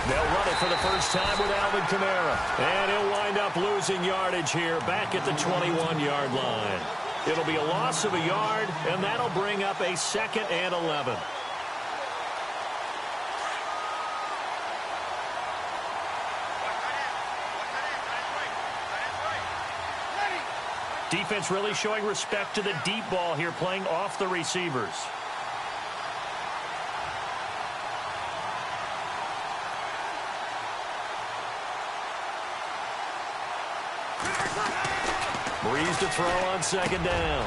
They'll run it for the first time with Alvin Kamara. And he'll wind up losing yardage here back at the 21-yard line. It'll be a loss of a yard, and that'll bring up a 2nd and 11. Defense really showing respect to the deep ball here, playing off the receivers. Breeze to throw on 2nd down.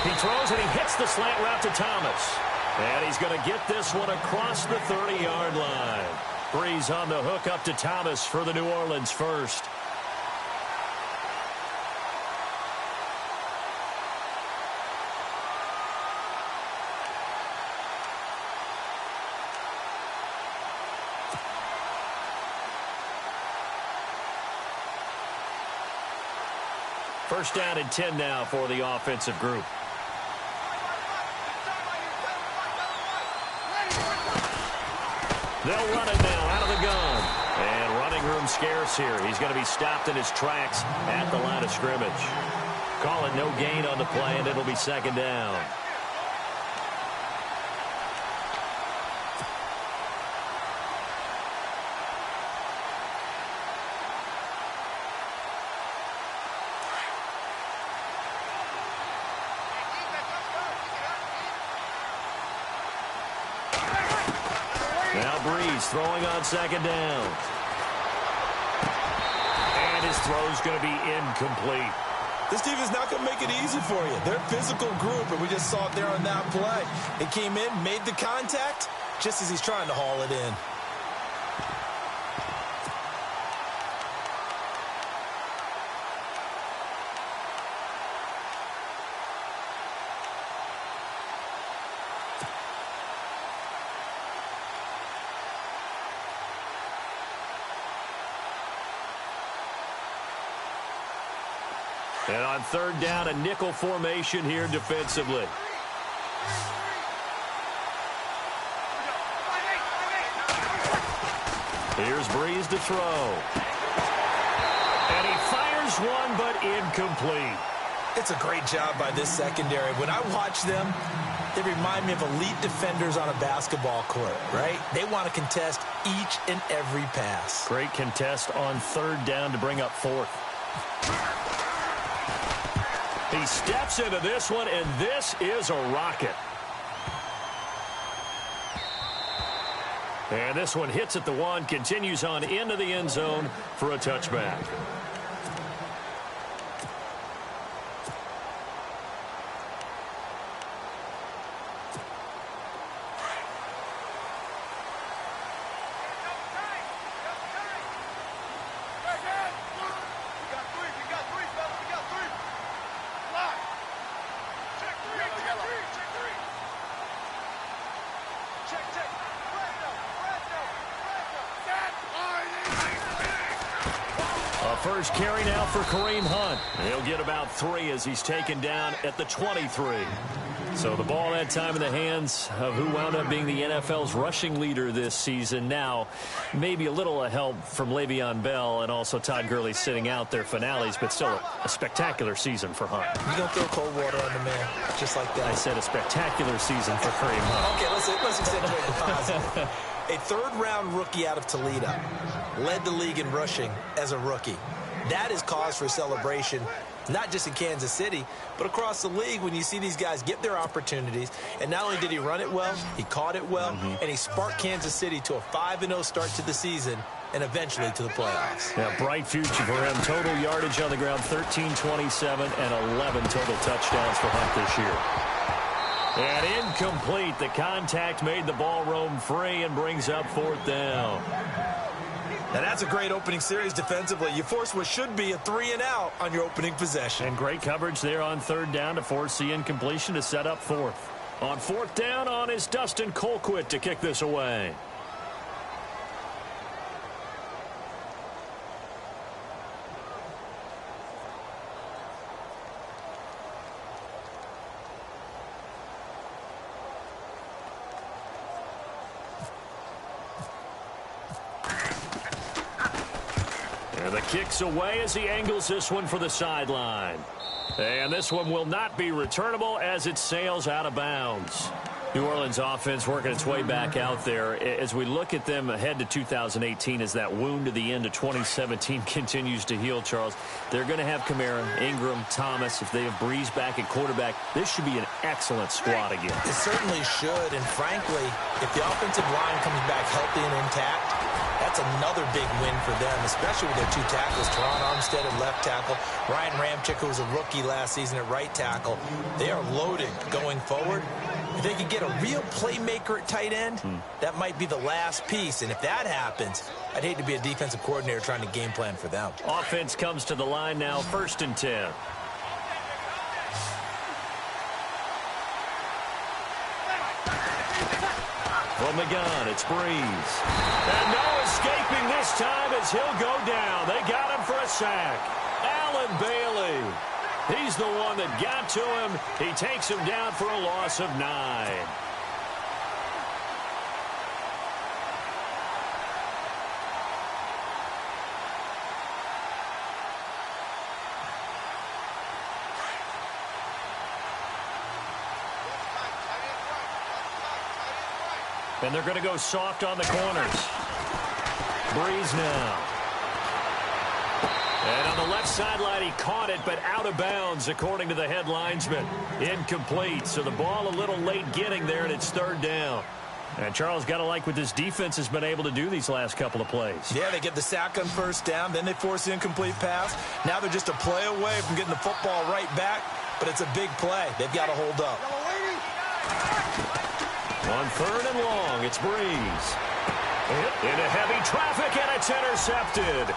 He throws and he hits the slant route to Thomas. And he's going to get this one across the 30-yard line. Breeze on the hook up to Thomas for the New Orleans first. First down and 10 now for the offensive group. They'll run it now out of the gun. And running room scarce here. He's going to be stopped in his tracks at the line of scrimmage. Call it no gain on the play, and it'll be 2nd down. Now Breeze throwing on 2nd down. And his throw's going to be incomplete. This team is not going to make it easy for you. They're a physical group, and we just saw it there on that play. He came in, made the contact, just as he's trying to haul it in. And on 3rd down, a nickel formation here defensively. Here's Breeze to throw. And he fires one, but incomplete. It's a great job by this secondary. When I watch them, they remind me of elite defenders on a basketball court, right? They want to contest each and every pass. Great contest on 3rd down to bring up 4th. He steps into this one, and this is a rocket. And this one hits at the 1, continues on into the end zone for a touchback. First carry now for Kareem Hunt. He'll get about 3 as he's taken down at the 23. So the ball that time in the hands of who wound up being the NFL's rushing leader this season. Now, maybe a little help from Le'Veon Bell and also Todd Gurley sitting out their finales, but still a spectacular season for Hunt. You're going to throw cold water on the man, just like that. I said a spectacular season for Kareem Hunt. Okay, let's accentuate the positive. A 3rd-round rookie out of Toledo led the league in rushing as a rookie. That is cause for celebration, not just in Kansas City, but across the league when you see these guys get their opportunities. And not only did he run it well, he caught it well, and he sparked Kansas City to a 5-0 start to the season and eventually to the playoffs. Yeah, bright future for him. Total yardage on the ground, 1327, and 11 total touchdowns for Hunt this year. And incomplete. The contact made the ball roam free and brings up 4th down. Now that's a great opening series defensively. You force what should be a 3-and-out on your opening possession. And great coverage there on 3rd down to force the incompletion to set up 4th. On 4th down on is Dustin Colquitt to kick this away. The kick's away as he angles this one for the sideline. And this one will not be returnable as it sails out of bounds. New Orleans offense working its way back out there. As we look at them ahead to 2018 as that wound to the end of 2017 continues to heal, Charles, they're going to have Kamara, Ingram, Thomas. If they have Breeze back at quarterback, this should be an excellent squad again. It certainly should, and frankly, if the offensive line comes back healthy and intact, that's another big win for them, especially with their two tackles, Teron Armstead at left tackle, Ryan Ramczyk, who was a rookie last season at right tackle. They are loaded going forward. If they could get a real playmaker at tight end, that might be the last piece. And if that happens, I'd hate to be a defensive coordinator trying to game plan for them. Offense comes to the line now, 1st and 10. From the gun, it's Breeze. And no escaping this time as he'll go down. They got him for a sack. Allen Bailey. He's the one that got to him. He takes him down for a loss of 9. And they're going to go soft on the corners. Breeze now. And on the left sideline, he caught it, but out of bounds, according to the head linesman. Incomplete. So the ball a little late getting there, and it's 3rd down. And Charles, got to like what this defense has been able to do these last couple of plays. Yeah, they get the sack on 1st down, then they force the incomplete pass. Now they're just a play away from getting the football right back, but it's a big play. They've got to hold up. On 3rd and long, it's Breeze. Into heavy traffic, and it's intercepted.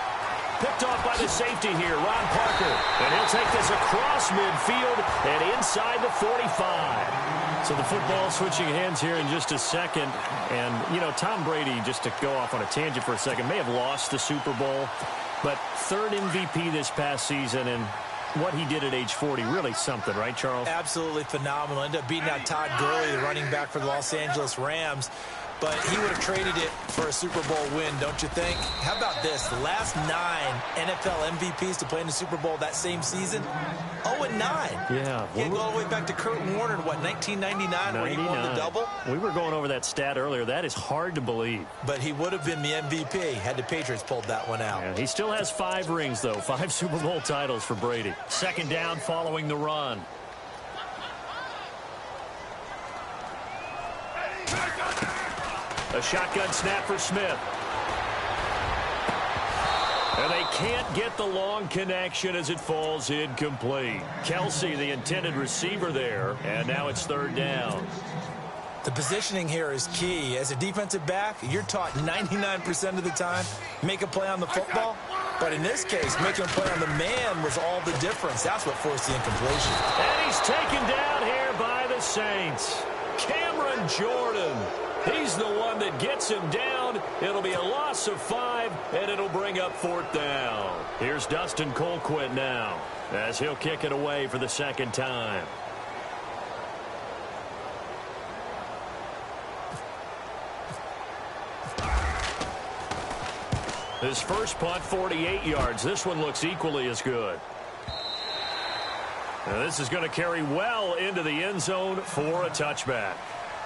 Picked off by the safety here, Ron Parker. And he'll take this across midfield and inside the 45. So the football switching hands here in just a second. And, you know, Tom Brady, just to go off on a tangent for a second, may have lost the Super Bowl. But 3rd MVP this past season, and what he did at age 40, really something, right, Charles? Absolutely phenomenal. Ended up beating out Todd Gurley, the running back for the Los Angeles Rams. But he would have traded it for a Super Bowl win, don't you think? How about this? The last 9 NFL MVPs to play in the Super Bowl that same season, 0-9. Yeah. You go all the way back to Kurt Warner in, what, 1999, where he won the double? We were going over that stat earlier. That is hard to believe. But he would have been the MVP had the Patriots pulled that one out. Yeah, he still has 5 rings, though. 5 Super Bowl titles for Brady. 2nd down following the run. A shotgun snap for Smith. And they can't get the long connection as it falls incomplete. Kelsey, the intended receiver there, and now it's 3rd down. The positioning here is key. As a defensive back, you're taught 99% of the time, make a play on the football. But in this case, making a play on the man was all the difference. That's what forced the incompletion. And he's taken down here by the Saints. Cameron Jordan. He's the one that gets him down. It'll be a loss of 5, and it'll bring up 4th down. Here's Dustin Colquitt now, as he'll kick it away for the 2nd time. His first punt, 48 yards. This one looks equally as good. Now this is going to carry well into the end zone for a touchback.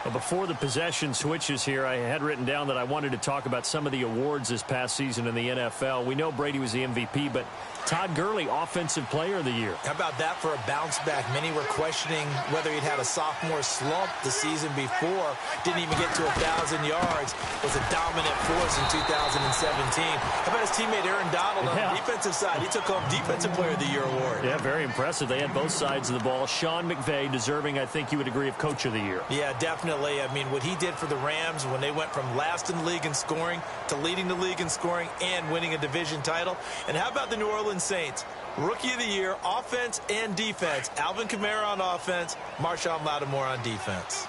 Well, before the possession switches here, I had written down that I wanted to talk about some of the awards this past season in the NFL. We know Brady was the MVP, but Todd Gurley, Offensive Player of the Year. How about that for a bounce back? Many were questioning whether he'd had a sophomore slump the season before. Didn't even get to 1,000 yards. Was a dominant force in 2017. How about his teammate Aaron Donald on the defensive side? He took home Defensive Player of the Year award. Yeah, very impressive. They had both sides of the ball. Sean McVay deserving, I think you would agree, of Coach of the Year. Yeah, definitely. I mean, what he did for the Rams when they went from last in the league in scoring to leading the league in scoring and winning a division title. And how about the New Orleans Saints? Rookie of the Year, offense and defense. Alvin Kamara on offense, Marshawn Lattimore on defense.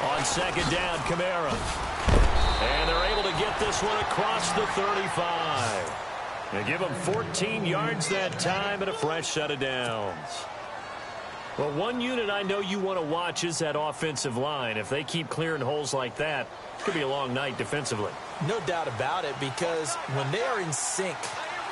On 2nd down, Kamara. And they're able to get this one across the 35. They give him 14 yards that time and a fresh set of downs. Well, one unit I know you want to watch is that offensive line. If they keep clearing holes like that, it could be a long night defensively. No doubt about it, because when they are in sync,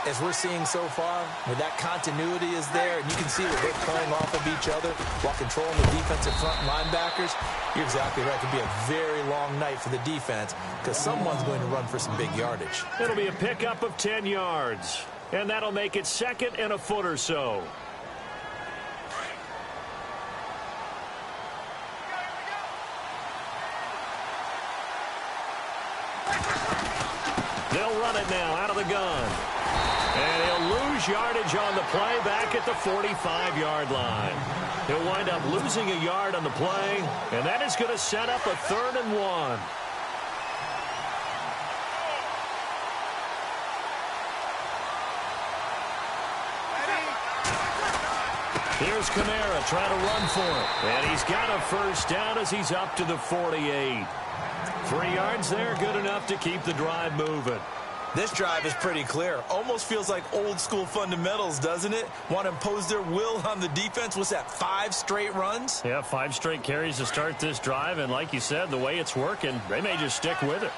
as we're seeing so far, when that continuity is there, and you can see that they're playing off of each other while controlling the defensive front linebackers, you're exactly right. It could be a very long night for the defense because someone's going to run for some big yardage. It'll be a pickup of 10 yards, and that'll make it 2nd and a foot or so. They'll run it now out of the gun. And he'll lose yardage on the play back at the 45-yard line. He'll wind up losing a yard on the play, and that is going to set up a 3rd and 1. Here's Kamara trying to run for it. And he's got a first down as he's up to the 48. 3 yards there, good enough to keep the drive moving. This drive is pretty clear. Almost feels like old-school fundamentals, doesn't it? Want to impose their will on the defense. What's that, 5 straight runs? Yeah, 5 straight carries to start this drive. And like you said, the way it's working, they may just stick with it.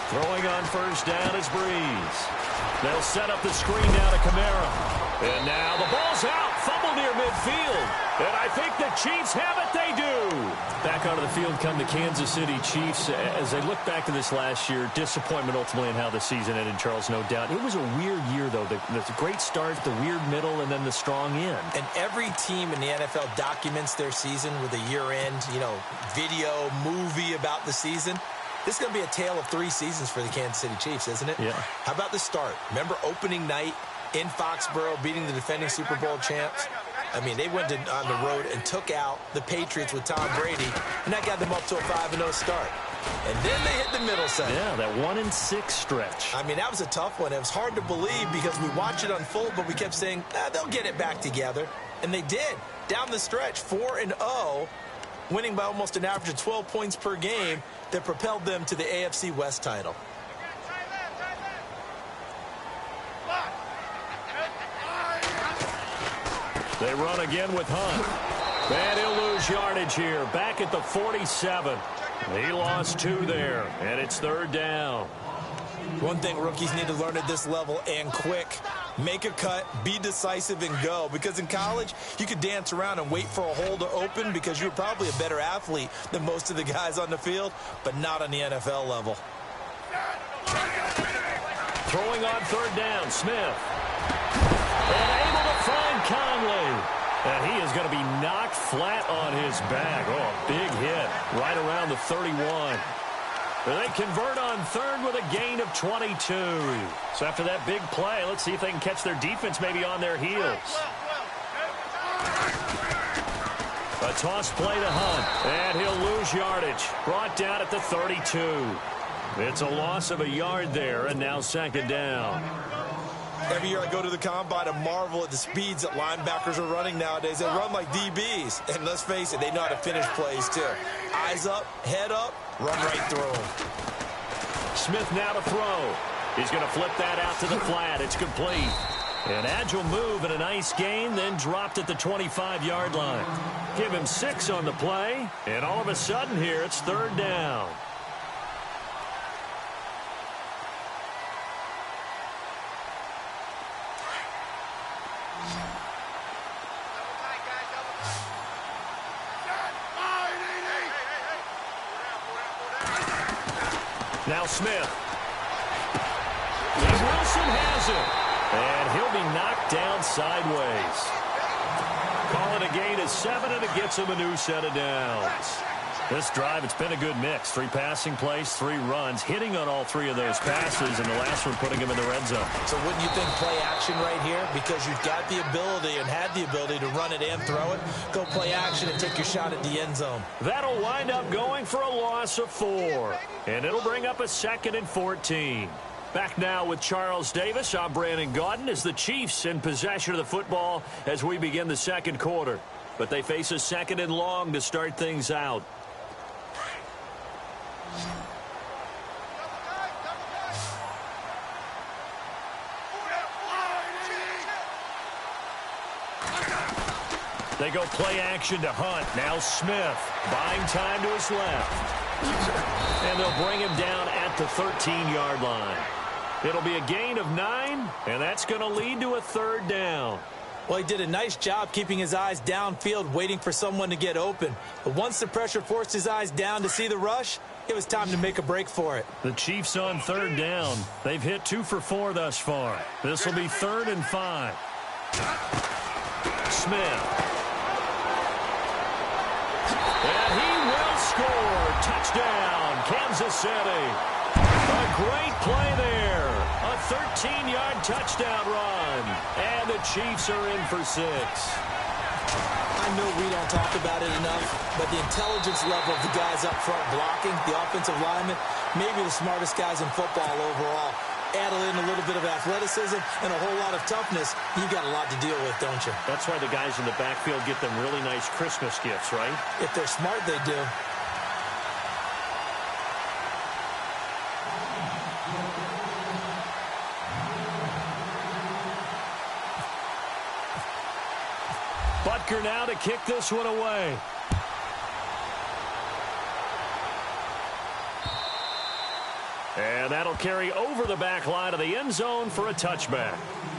Throwing on first down is Breeze. They'll set up the screen now to Kamara. And now the ball's out. Fumble near midfield. And I think the Chiefs have it. They do. Back onto the field come the Kansas City Chiefs. As they look back to this last year, disappointment ultimately in how the season ended, Charles, no doubt. It was a weird year, though. The great start, the weird middle, and then the strong end. And every team in the NFL documents their season with a year-end, video, movie about the season. This is going to be a tale of 3 seasons for the Kansas City Chiefs, isn't it? Yeah. How about the start? Remember opening night in Foxborough, beating the defending Super Bowl champs? I mean, they went on the road and took out the Patriots with Tom Brady, and that got them up to a 5-0 start. And then they hit the middle segment. Yeah, that 1-6 stretch. I mean, that was a tough one. It was hard to believe because we watched it unfold, but we kept saying, they'll get it back together. And they did. Down the stretch, 4-0, winning by almost an average of 12 points per game that propelled them to the AFC West title. They run again with Hunt. And he'll lose yardage here. Back at the 47. He lost 2 there, and it's 3rd down. One thing rookies need to learn at this level, and quick, make a cut, be decisive, and go. Because in college, you could dance around and wait for a hole to open because you're probably a better athlete than most of the guys on the field, but not on the NFL level. Throwing on 3rd down, Smith. And able to find Conley. And he is going to be knocked flat on his back. Oh, a big hit right around the 31. They convert on 3rd with a gain of 22. So after that big play, let's see if they can catch their defense maybe on their heels. A toss play to Hunt, and he'll lose yardage. Brought down at the 32. It's a loss of a yard there, and now 2nd down. Every year I go to the combine and marvel at the speeds that linebackers are running nowadays. They run like DBs. And let's face it, they know how to finish plays too. Eyes up, head up, run right through them. Smith now to throw. He's going to flip that out to the flat. It's complete. An agile move and a nice gain, then dropped at the 25-yard line. Give him 6 on the play, and all of a sudden here it's 3rd down. Now Smith. And Wilson has it. And he'll be knocked down sideways. Call it a gain of 7, and it gets him a new set of downs. This drive, it's been a good mix. 3 passing plays, 3 runs, hitting on all 3 of those passes, and the last one putting him in the red zone. So wouldn't you think play action right here? Because you've got the ability and had the ability to run it and throw it. Go play action and take your shot at the end zone. That'll wind up going for a loss of 4. And it'll bring up a 2nd and 14. Back now with Charles Davis. I'm Brandon Gaudin as the Chiefs in possession of the football as we begin the 2nd quarter. But they face a 2nd and long to start things out. They go play action to Hunt. Now Smith buying time to his left. And they'll bring him down at the 13-yard line. It'll be a gain of 9, and that's going to lead to a third down. Well, he did a nice job keeping his eyes downfield, waiting for someone to get open. But once the pressure forced his eyes down to see the rush, it was time to make a break for it. The Chiefs on third down. They've hit 2 for 4 thus far. This will be 3rd and 5. Smith. And he will score. Touchdown, Kansas City. A great play there. A 13-yard touchdown run. And the Chiefs are in for 6. I know we don't talk about it enough, but the intelligence level of the guys up front blocking, the offensive linemen, maybe the smartest guys in football overall. Add in a little bit of athleticism and a whole lot of toughness, you got a lot to deal with, don't you? That's why the guys in the backfield get them really nice Christmas gifts, right? If they're smart, they do. Butker now to kick this one away. And that'll carry over the back line of the end zone for a touchback.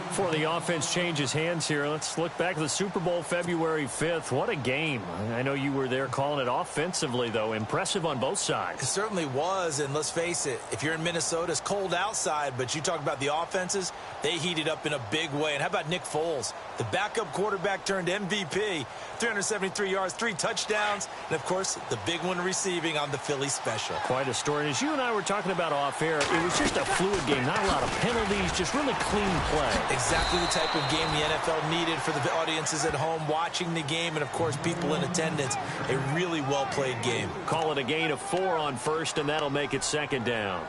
Before the offense changes hands here, let's look back at the Super Bowl February 5th. What a game. I know you were there calling it offensively, though. Impressive on both sides. It certainly was, and let's face it, if you're in Minnesota, it's cold outside, but you talk about the offenses, they heated up in a big way. And how about Nick Foles? The backup quarterback turned MVP, 373 yards, 3 touchdowns, and, of course, the big one receiving on the Philly special. Quite a story. And as you and I were talking about off air, it was just a fluid game, not a lot of penalties, just really clean play. Exactly the type of game the NFL needed for the audiences at home watching the game and, of course, people in attendance. A really well-played game. Call it a gain of 4 on first, and that'll make it 2nd down.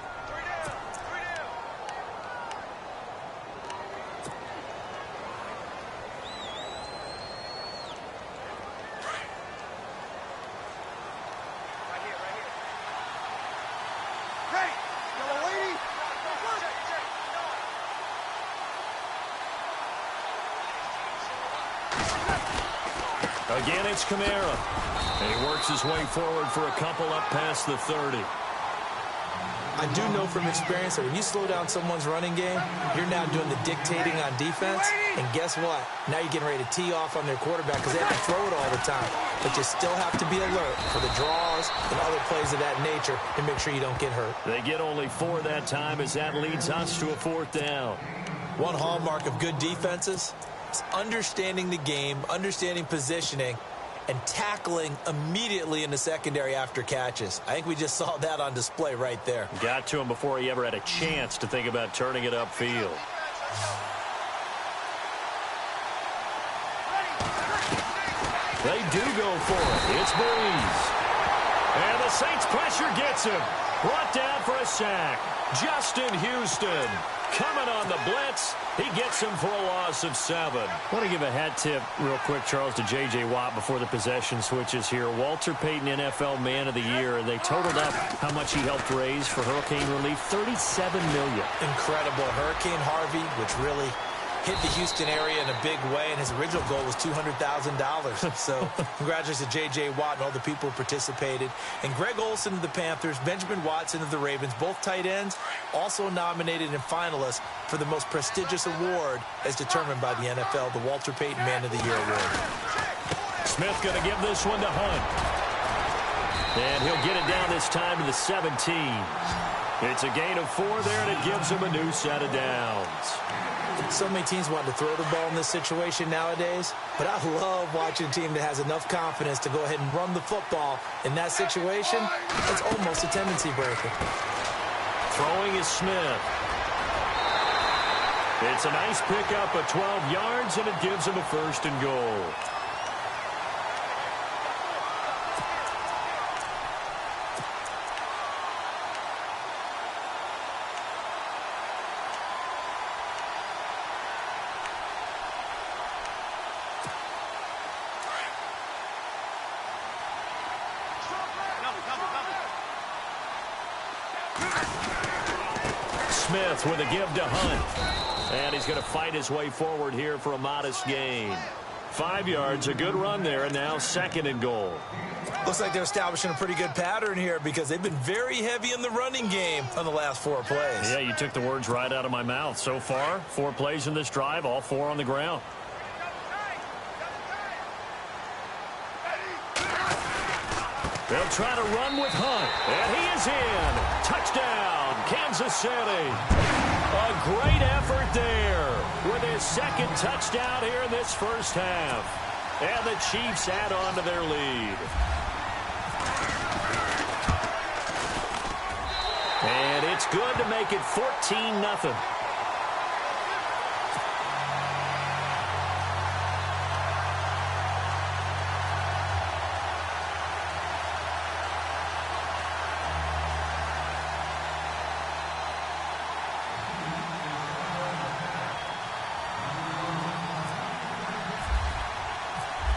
Again, it's Kamara. And he works his way forward for a couple up past the 30. I do know from experience that when you slow down someone's running game, you're now doing the dictating on defense. And guess what? Now you're getting ready to tee off on their quarterback because they have to throw it all the time. But you still have to be alert for the draws and other plays of that nature to make sure you don't get hurt. They get only 4 that time as that leads us to a 4th down. One hallmark of good defenses is understanding the game, understanding positioning, and tackling immediately in the secondary after catches. I think we just saw that on display right there. Got to him before he ever had a chance to think about turning it upfield. They do go for it. It's Breeze. And the Saints pressure gets him. Brought down for a sack. Justin Houston coming on the blitz. He gets him for a loss of 7. I want to give a hat tip real quick, Charles, to J.J. Watt before the possession switches here. Walter Payton, NFL Man of the Year. They totaled up how much he helped raise for hurricane relief, $37 million. Incredible. Hurricane Harvey, which really hit the Houston area in a big way, and his original goal was $200,000. So congratulations to J.J. Watt and all the people who participated. And Greg Olsen of the Panthers, Benjamin Watson of the Ravens, both tight ends, also nominated and finalists for the most prestigious award as determined by the NFL, the Walter Payton Man of the Year Award. Smith going to give this one to Hunt. And he'll get it down this time to the 17. It's a gain of 4 there, and it gives him a new set of downs. So many teams want to throw the ball in this situation nowadays, but I love watching a team that has enough confidence to go ahead and run the football. In that situation, it's almost a tendency breaker. Throwing is Smith. It's a nice pickup of 12 yards, and it gives him a 1st and goal. Smith with a give to Hunt. And he's going to fight his way forward here for a modest gain. 5 yards, a good run there, and now 2nd and goal. Looks like they're establishing a pretty good pattern here because they've been very heavy in the running game on the last 4 plays. Yeah, you took the words right out of my mouth. So far, 4 plays in this drive, all 4 on the ground. They'll try to run with Hunt, and he is in. Touchdown, Kansas City. A great effort there with his 2nd touchdown here in this first half. And the Chiefs add on to their lead. And it's good to make it 14-0.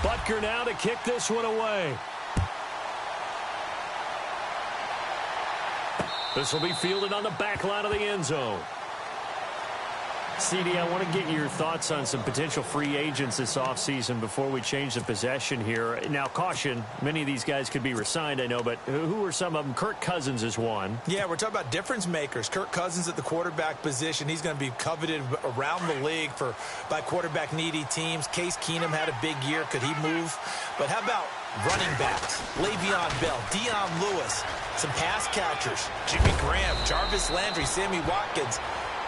Butker now to kick this one away. This will be fielded on the back line of the end zone. CD, I want to get your thoughts on some potential free agents this offseason before we change the possession here. Now, caution, many of these guys could be re-signed, I know, but who are some of them? Kirk Cousins is one. Yeah, we're talking about difference makers. Kirk Cousins at the quarterback position. He's going to be coveted around the league by quarterback-needy teams. Case Keenum had a big year. Could he move? But how about running backs? Le'Veon Bell, Dion Lewis, some pass catchers. Jimmy Graham, Jarvis Landry, Sammy Watkins.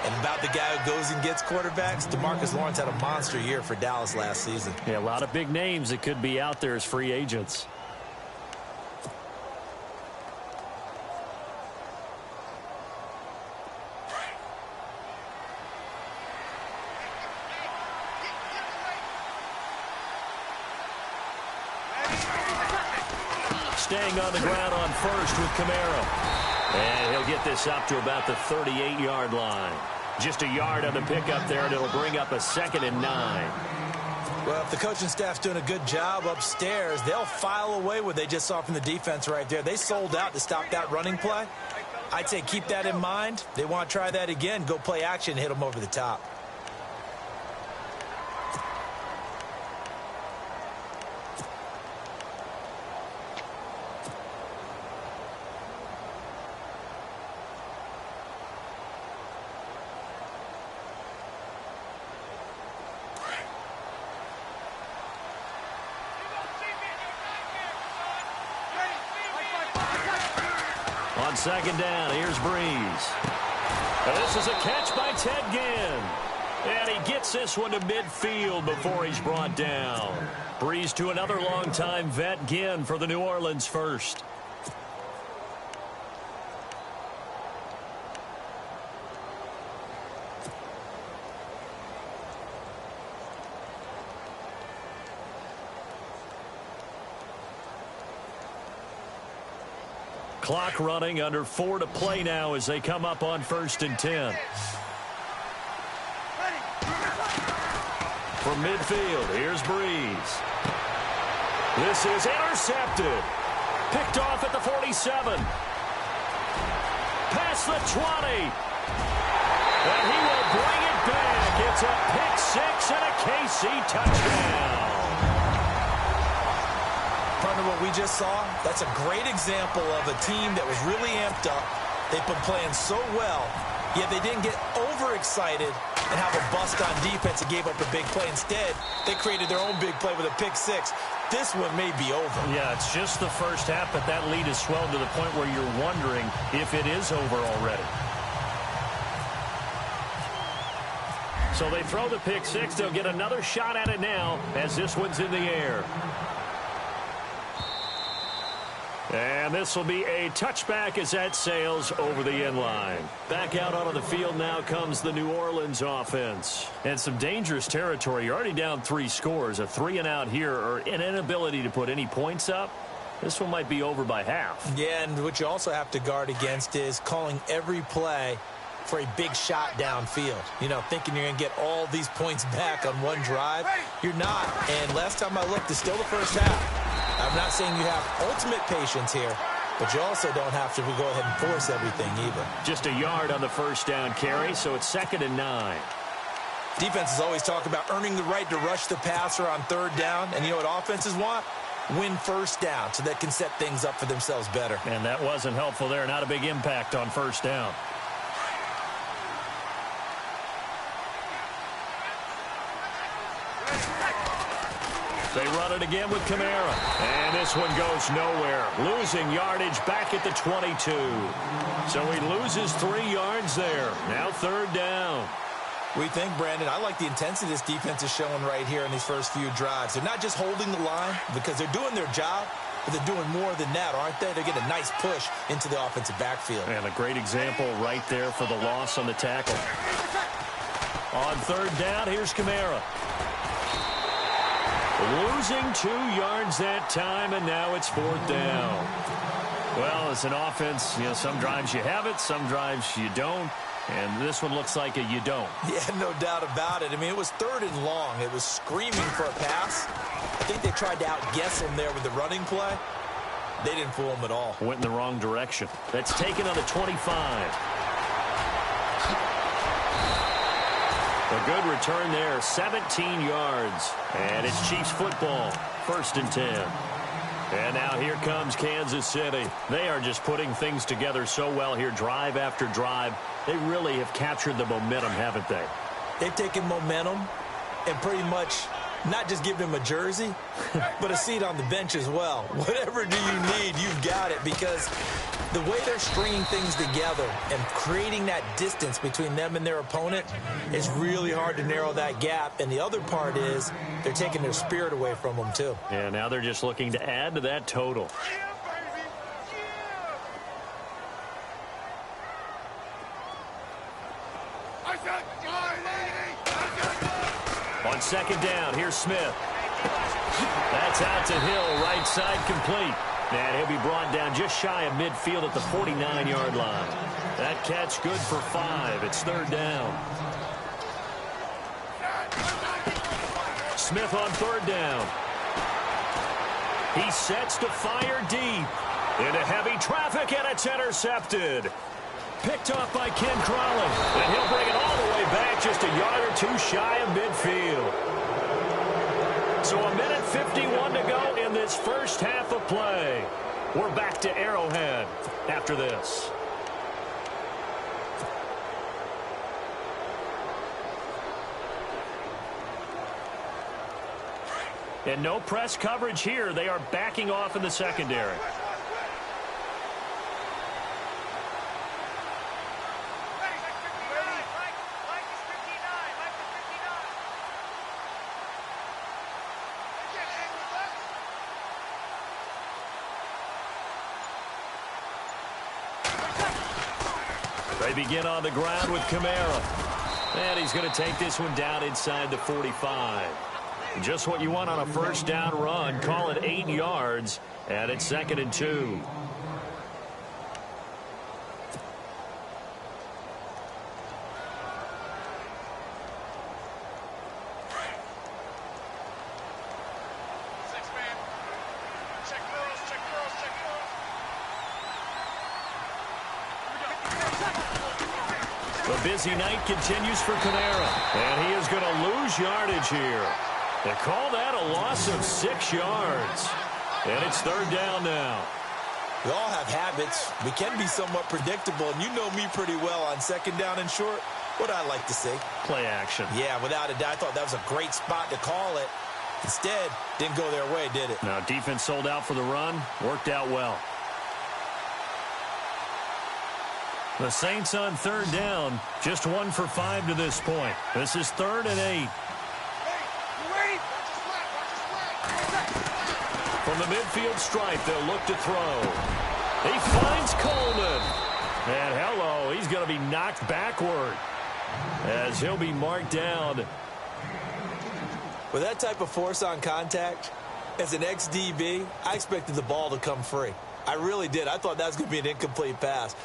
And about the guy who goes and gets quarterbacks, DeMarcus Lawrence had a monster year for Dallas last season. Yeah, a lot of big names that could be out there as free agents. Staying on the ground on first with Kamara. And he'll get this up to about the 38-yard line. Just a yard on the pickup there, and it'll bring up a 2nd and 9. Well, if the coaching staff's doing a good job upstairs, they'll file away what they just saw from the defense right there. They sold out to stop that running play. I'd say keep that in mind. They want to try that again. Go play action, hit them over the top. On 2nd down, here's Breeze. And this is a catch by Ted Ginn. And he gets this one to midfield before he's brought down. Breeze to another longtime vet, Ginn, for the New Orleans first. Clock running, under 4 to play now as they come up on 1st and 10. From midfield, here's Breeze. This is intercepted. Picked off at the 47. Past the 20. And he will bring it back. It's a pick 6 and a KC touchdown. Partner, what we just saw, that's a great example of a team that was really amped up. They've been playing so well, yet they didn't get overexcited and have a bust on defense and gave up a big play. Instead, they created their own big play with a pick 6. This one may be over. Yeah, it's just the first half, but that lead has swelled to the point where you're wondering if it is over already. So they throw the pick 6. They'll get another shot at it now as this one's in the air. And this will be a touchback as that sails over the end line. Back out onto the field now comes the New Orleans offense. And some dangerous territory. You're already down 3 scores. A 3-and-out here, or an inability to put any points up. This one might be over by half. Yeah, and what you also have to guard against is calling every play for a big shot downfield. You know, thinking you're going to get all these points back on one drive. You're not. And last time I looked, it's still the first half. I'm not saying you have ultimate patience here, but you also don't have to go ahead and force everything either. Just a yard on the first down carry, so it's 2nd and 9. Defenses always talk about earning the right to rush the passer on third down. And you know what offenses want? Win first down so they can set things up for themselves better. And that wasn't helpful there. Not a big impact on first down. They run it again with Kamara. And this one goes nowhere. Losing yardage back at the 22. So he loses 3 yards there. Now third down. We think, Brandon, I like the intensity this defense is showing right here in these first few drives. They're not just holding the line because they're doing their job, but they're doing more than that, aren't they? They're getting a nice push into the offensive backfield. And a great example right there for the loss on the tackle. On third down, here's Kamara. Losing 2 yards that time, and now it's fourth down. Well, as an offense, you know, some drives you have it, some drives you don't. And this one looks like a you don't. Yeah, no doubt about it. I mean, it was third and long. It was screaming for a pass. I think they tried to outguess him there with the running play. They didn't fool him at all. Went in the wrong direction. That's taken on the 25. A good return there, 17 yards. And it's Chiefs football, 1st and 10. And now here comes Kansas City. They are just putting things together so well here, drive after drive. They really have captured the momentum, haven't they? They've taken momentum and pretty much not just given him a jersey, but a seat on the bench as well. Whatever do you need, you've got it, because the way they're stringing things together and creating that distance between them and their opponent is really hard to narrow that gap. And the other part is they're taking their spirit away from them, too. Yeah, now they're just looking to add to that total. On second down, here's Smith. That's out to Hill, right side complete. And he'll be brought down just shy of midfield at the 49-yard line. That catch good for 5. It's third down. Smith on third down. He sets to fire deep. Into heavy traffic, and it's intercepted. Picked off by Ken Crawley. And he'll bring it all the way back just a yard or 2 shy of midfield. So a minute 51 to go in this first half of play. We're back to Arrowhead after this. And no press coverage here. They are backing off in the secondary. They begin on the ground with Kamara. And he's going to take this one down inside the 45. Just what you want on a first down run. Call it 8 yards. And it's 2nd and 2. The busy night continues for Kamara, and he is going to lose yardage here. They call that a loss of 6 yards, and it's third down now. We all have habits. We can be somewhat predictable, and you know me pretty well on second down and short. What I like to see. Play action. Yeah, without a doubt. I thought that was a great spot to call it. Instead, didn't go their way, did it? Now, defense sold out for the run. Worked out well. The Saints on third down, just 1 for 5 to this point. This is 3rd and 8. From the midfield stripe, they'll look to throw. He finds Coleman. And hello, he's going to be knocked backward as he'll be marked down. With that type of force on contact, as an ex-DB, I expected the ball to come free. I really did. I thought that was going to be an incomplete pass.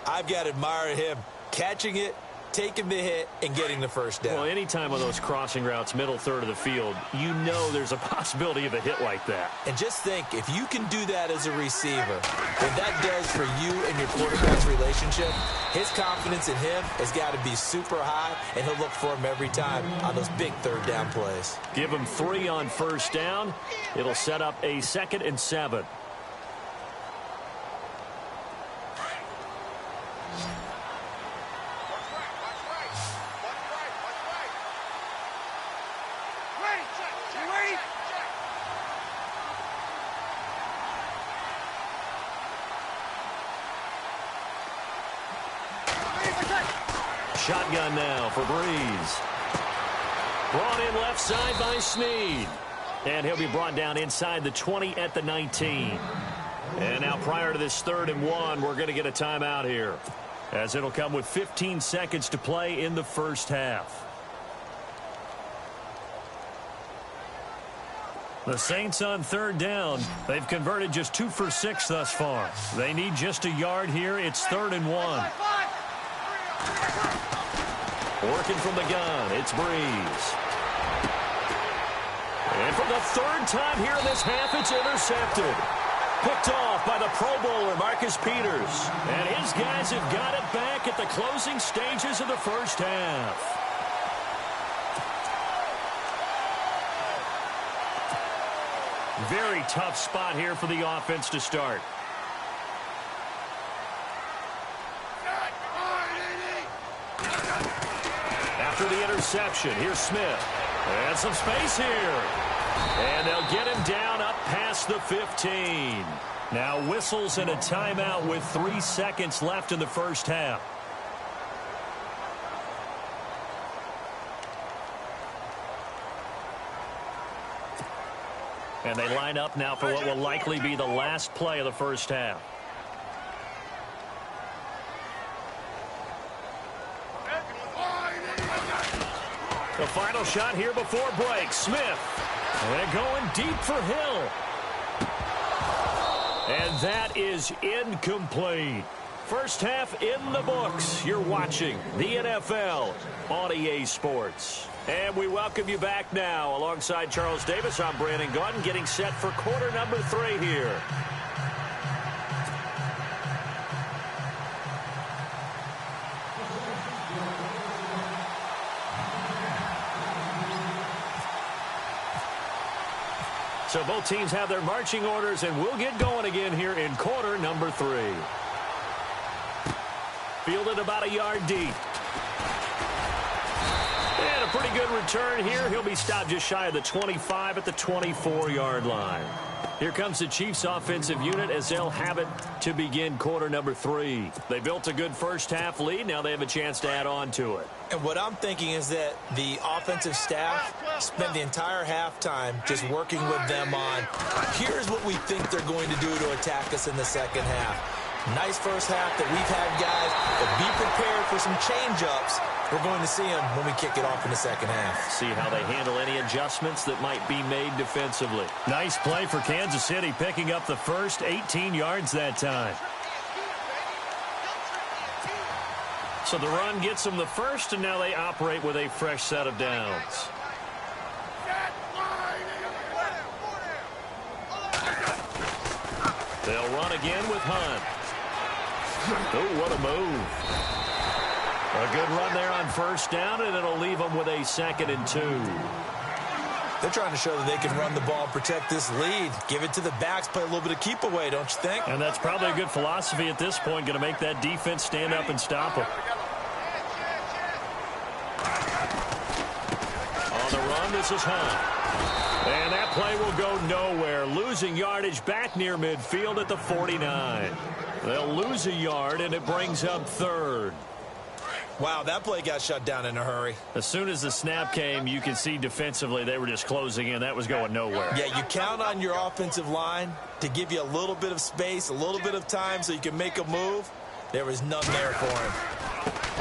I've got to admire him catching it taking the hit and getting the first down. Well, anytime on those crossing routes, middle third of the field, you know there's a possibility of a hit like that. And just think, if you can do that as a receiver, what that does for you and your quarterback's relationship, his confidence in him has got to be super high, and he'll look for him every time on those big third down plays. Give him 3 on first down. It'll set up a 2nd and 7. Shotgun now for Breeze. Brought in left side by Snead. And he'll be brought down inside the 20 at the 19. And now prior to this 3rd and 1, we're going to get a timeout here, as it'll come with 15 seconds to play in the first half. The Saints on 3rd down. They've converted just 2 for 6 thus far. They need just a yard here. It's 3rd and 1. Working from the gun, it's Breeze. And for the 3rd time here in this half, it's intercepted. Picked off by the Pro Bowler, Marcus Peters. And his guys have got it back at the closing stages of the first half. Very tough spot here for the offense to start. After the interception, here's Smith. And some space here. And they'll get him down up past the 15. Now whistles and a timeout with 3 seconds left in the first half. And they line up now for what will likely be the last play of the first half. The final shot here before break. Smith. And going deep for Hill. And that is incomplete. First half in the books. You're watching the NFL on EA Sports. And we welcome you back now. Alongside Charles Davis, I'm Brandon Gunn, getting set for quarter number 3 here. So both teams have their marching orders, and we'll get going again here in quarter number 3. Fielded about a yard deep. And a pretty good return here. He'll be stopped just shy of the 25 at the 24-yard line. Here comes the Chiefs offensive unit as they'll have it to begin quarter number 3. They built a good first half lead. Now they have a chance to add on to it. And what I'm thinking is that the offensive staff spent the entire halftime just working with them on, here's what we think they're going to do to attack us in the second half. Nice first half that we've had, guys, but be prepared for some change-ups. We're going to see them when we kick it off in the second half. See how they handle any adjustments that might be made defensively. Nice play for Kansas City, picking up the first 18 yards that time. So the run gets them the first, and now they operate with a fresh set of downs. They'll run again with Hunt. Oh, what a move. A good run there on first down, and it'll leave them with a 2nd and 2. They're trying to show that they can run the ball, protect this lead. Give it to the backs, play a little bit of keep away, don't you think? And that's probably a good philosophy at this point, going to make that defense stand up and stop them. On the run, this is Hunt. And that play will go nowhere. Losing yardage back near midfield at the 49. They'll lose a yard, and it brings up 3rd. Wow, that play got shut down in a hurry. As soon as the snap came, you can see defensively they were just closing in. That was going nowhere. Yeah, you count on your offensive line to give you a little bit of space, a little bit of time so you can make a move. There was none there for him.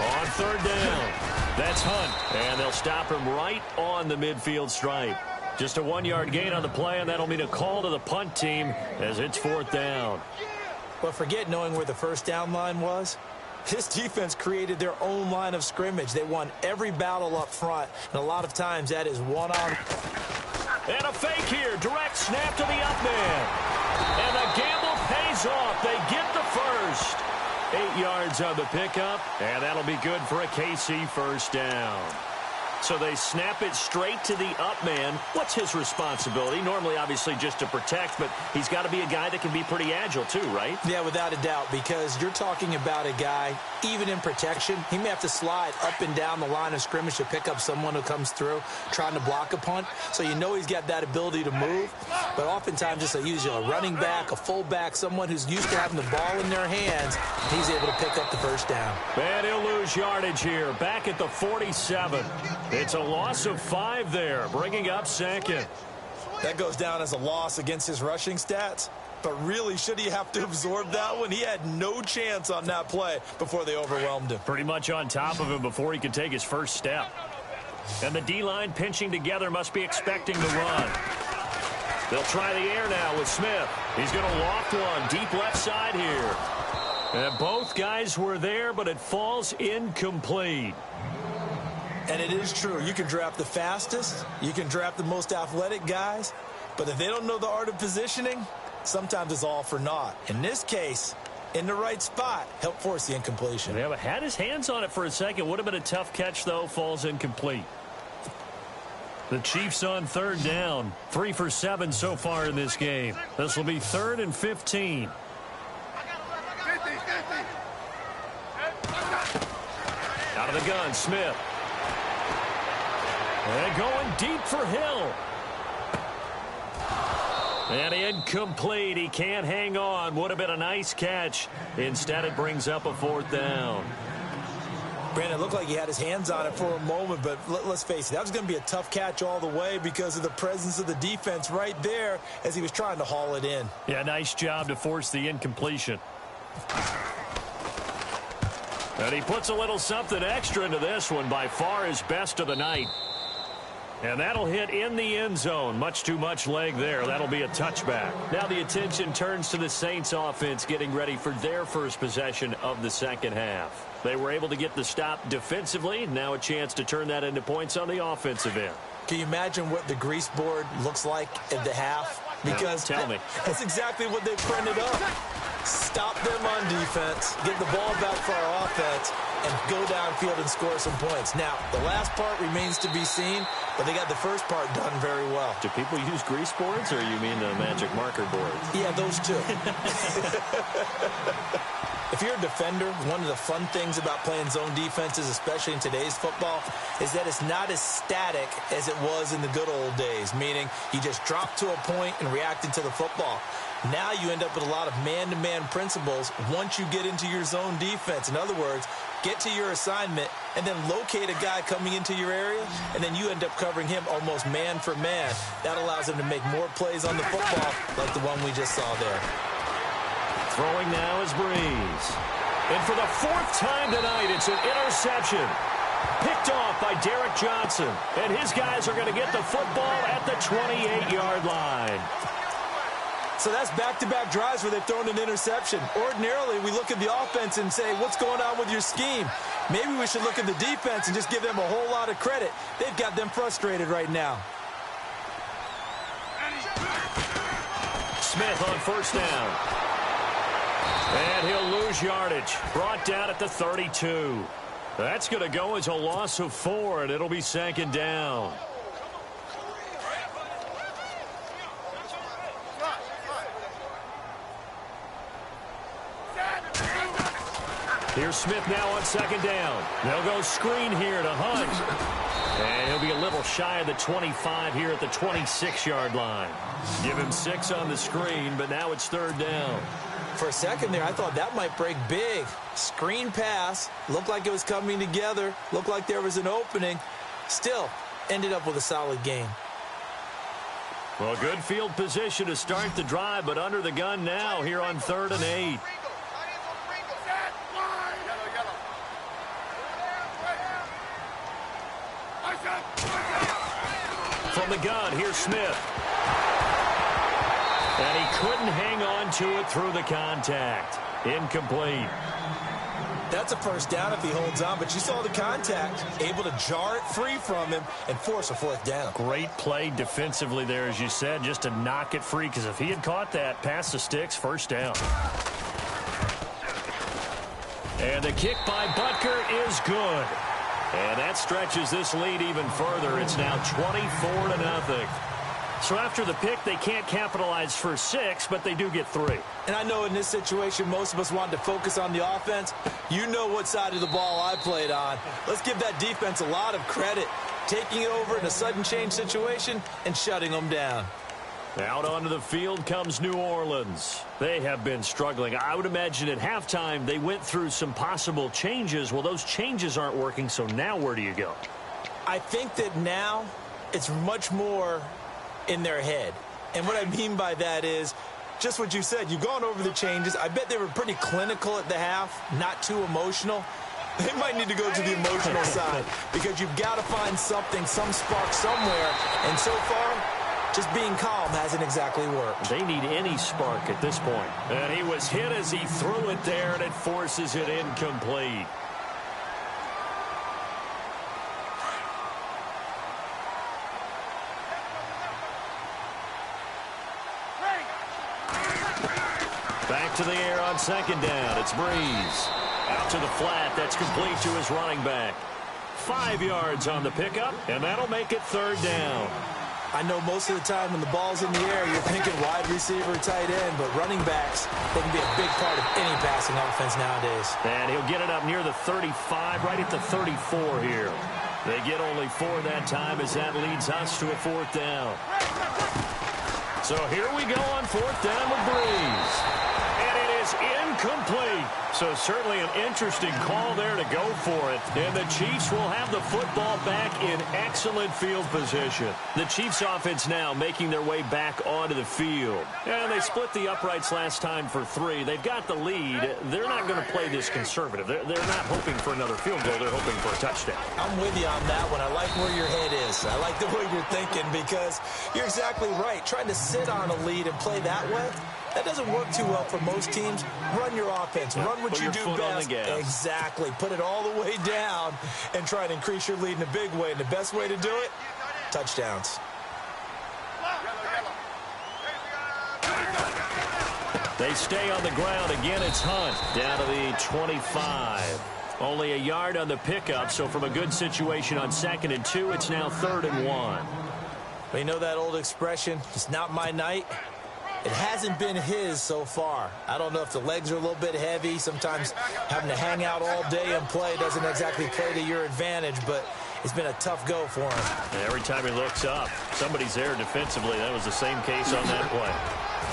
On 3rd down, that's Hunt. And they'll stop him right on the midfield stripe. Just a 1-yard gain on the play, and that'll mean a call to the punt team as it's 4th down. Well, forget knowing where the first down line was. This defense created their own line of scrimmage. They won every battle up front, and a lot of times that is one-on. And a fake here. Direct snap to the up man. And the gamble pays off. They get the first. 8 yards on the pickup, and that'll be good for a KC first down. So they snap it straight to the up man. What's his responsibility? Normally, obviously, just to protect, but he's got to be a guy that can be pretty agile too, right? Yeah, without a doubt, because you're talking about a guy, even in protection, he may have to slide up and down the line of scrimmage to pick up someone who comes through trying to block a punt. So you know he's got that ability to move, but oftentimes just usually a running back, a fullback, someone who's used to having the ball in their hands, he's able to pick up the first down. And he'll lose yardage here, back at the 47. It's a loss of 5 there, bringing up second. That goes down as a loss against his rushing stats. But really, should he have to absorb that one? He had no chance on that play before they overwhelmed him. Pretty much on top of him before he could take his first step. And the D-line pinching together must be expecting the run. They'll try the air now with Smith. He's going to loft one deep left side here. And both guys were there, but it falls incomplete. And it is true. You can draft the fastest. You can draft the most athletic guys. But if they don't know the art of positioning, sometimes it's all for naught. In this case, in the right spot, helped force the incompletion. Yeah, but had his hands on it for a second. Would have been a tough catch, though. Falls incomplete. The Chiefs on third down. 3 for 7 so far in this game. This will be 3rd and 15. Out of the gun, Smith. And going deep for Hill. And incomplete. He can't hang on. Would have been a nice catch. Instead, it brings up a 4th down. Brandon, it looked like he had his hands on it for a moment, but let's face it, that was going to be a tough catch all the way because of the presence of the defense right there as he was trying to haul it in. Yeah, nice job to force the incompletion. And he puts a little something extra into this one, by far his best of the night. And that'll hit in the end zone. Much too much leg there. That'll be a touchback. Now the attention turns to the Saints offense getting ready for their first possession of the second half. They were able to get the stop defensively. Now a chance to turn that into points on the offensive end. Can you imagine what the grease board looks like at the half? Because tell me. That's exactly what they printed up. Stop them on defense, get the ball back for our offense, and go downfield and score some points. Now, the last part remains to be seen, but they got the first part done very well. Do people use grease boards, or you mean the magic marker boards? Yeah, those two. If you're a defender, one of the fun things about playing zone defenses, especially in today's football, is that it's not as static as it was in the good old days, meaning you just drop to a point and react into the football. Now you end up with a lot of man-to-man principles once you get into your zone defense. In other words, get to your assignment and then locate a guy coming into your area, and then you end up covering him almost man for man. That allows him to make more plays on the football like the one we just saw there. Throwing now is Breeze. And for the 4th time tonight, it's an interception. Picked off by Derek Johnson. And his guys are going to get the football at the 28-yard line. So that's back-to-back drives where they've thrown an interception. Ordinarily, we look at the offense and say, what's going on with your scheme? Maybe we should look at the defense and just give them a whole lot of credit. They've got them frustrated right now. Smith on first down. And he'll lose yardage. Brought down at the 32. That's going to go as a loss of 4, and it'll be 2nd down. Here's Smith now on 2nd down. They'll go screen here to Hunt. And he'll be a little shy of the 25 here at the 26-yard line. Give him 6 on the screen, but now it's 3rd down. For a second there, I thought that might break big. Screen pass. Looked like it was coming together. Looked like there was an opening. Still, ended up with a solid gain. Well, good field position to start the drive, but under the gun now here on 3rd and 8. From the gun, here's Smith. And he couldn't hang on to it through the contact. Incomplete. That's a first down if he holds on, but you saw the contact, able to jar it free from him and force a fourth down. Great play defensively there, as you said, just to knock it free, because if he had caught that, past the sticks, first down. And the kick by Butker is good. And that stretches this lead even further. It's now 24-0. So after the pick, they can't capitalize for 6, but they do get 3. And I know in this situation, most of us wanted to focus on the offense. You know what side of the ball I played on. Let's give that defense a lot of credit, taking it over in a sudden change situation and shutting them down. Out onto the field comes New Orleans. They have been struggling. I would imagine at halftime they went through some possible changes. Well, those changes aren't working, so now where do you go? I think that now it's much more in their head. And what I mean by that is just what you said. You've gone over the changes. I bet they were pretty clinical at the half, not too emotional. They might need to go to the emotional side because you've got to find something, some spark somewhere. And so far, just being calm hasn't exactly worked. They need any spark at this point. And he was hit as he threw it there, and it forces it incomplete. Back to the air on second down. It's Breeze. Out to the flat. That's complete to his running back. 5 yards on the pickup, and that'll make it third down. I know most of the time when the ball's in the air, you're thinking wide receiver, tight end, but running backs, they can be a big part of any passing offense nowadays. And he'll get it up near the 35, right at the 34 here. They get only 4 that time as that leads us to a fourth down. So here we go on fourth down with Breeze. And it is incomplete. So certainly an interesting call there to go for it. And the Chiefs will have the football back in excellent field position. The Chiefs offense now making their way back onto the field. And they split the uprights last time for 3. They've got the lead. They're not going to play this conservative. They're not hoping for another field goal. They're hoping for a touchdown. I'm with you on that one. I like where your head is. I like the way you're thinking because you're exactly right. Trying to sit on a lead and play that way, that doesn't work too well for most teams. Run your offense. Run what you do best. Exactly. Put it all the way down and try to increase your lead in a big way. And the best way to do it, touchdowns. They stay on the ground. Again, it's Hunt down to the 25. Only a yard on the pickup, so from a good situation on 2nd and 2, it's now 3rd and 1. Well, you know that old expression, it's not my night. It hasn't been his so far. I don't know if the legs are a little bit heavy. Sometimes having to hang out all day and play doesn't exactly play to your advantage, but it's been a tough go for him. And every time he looks up, somebody's there defensively. That was the same case on that play.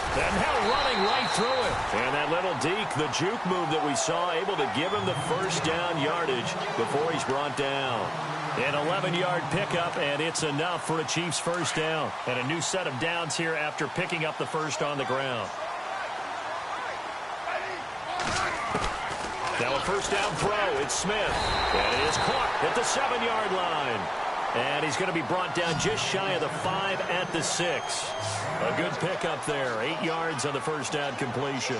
And now running right through it. And that little deke, the juke move that we saw, able to give him the first down yardage before he's brought down. An 11-yard pickup, and it's enough for a Chiefs first down. And a new set of downs here after picking up the first on the ground. Now a first down throw. It's Smith. And it is caught at the 7-yard line. And he's going to be brought down just shy of the 5 at the 6. A good pickup there. 8 yards on the first down completion.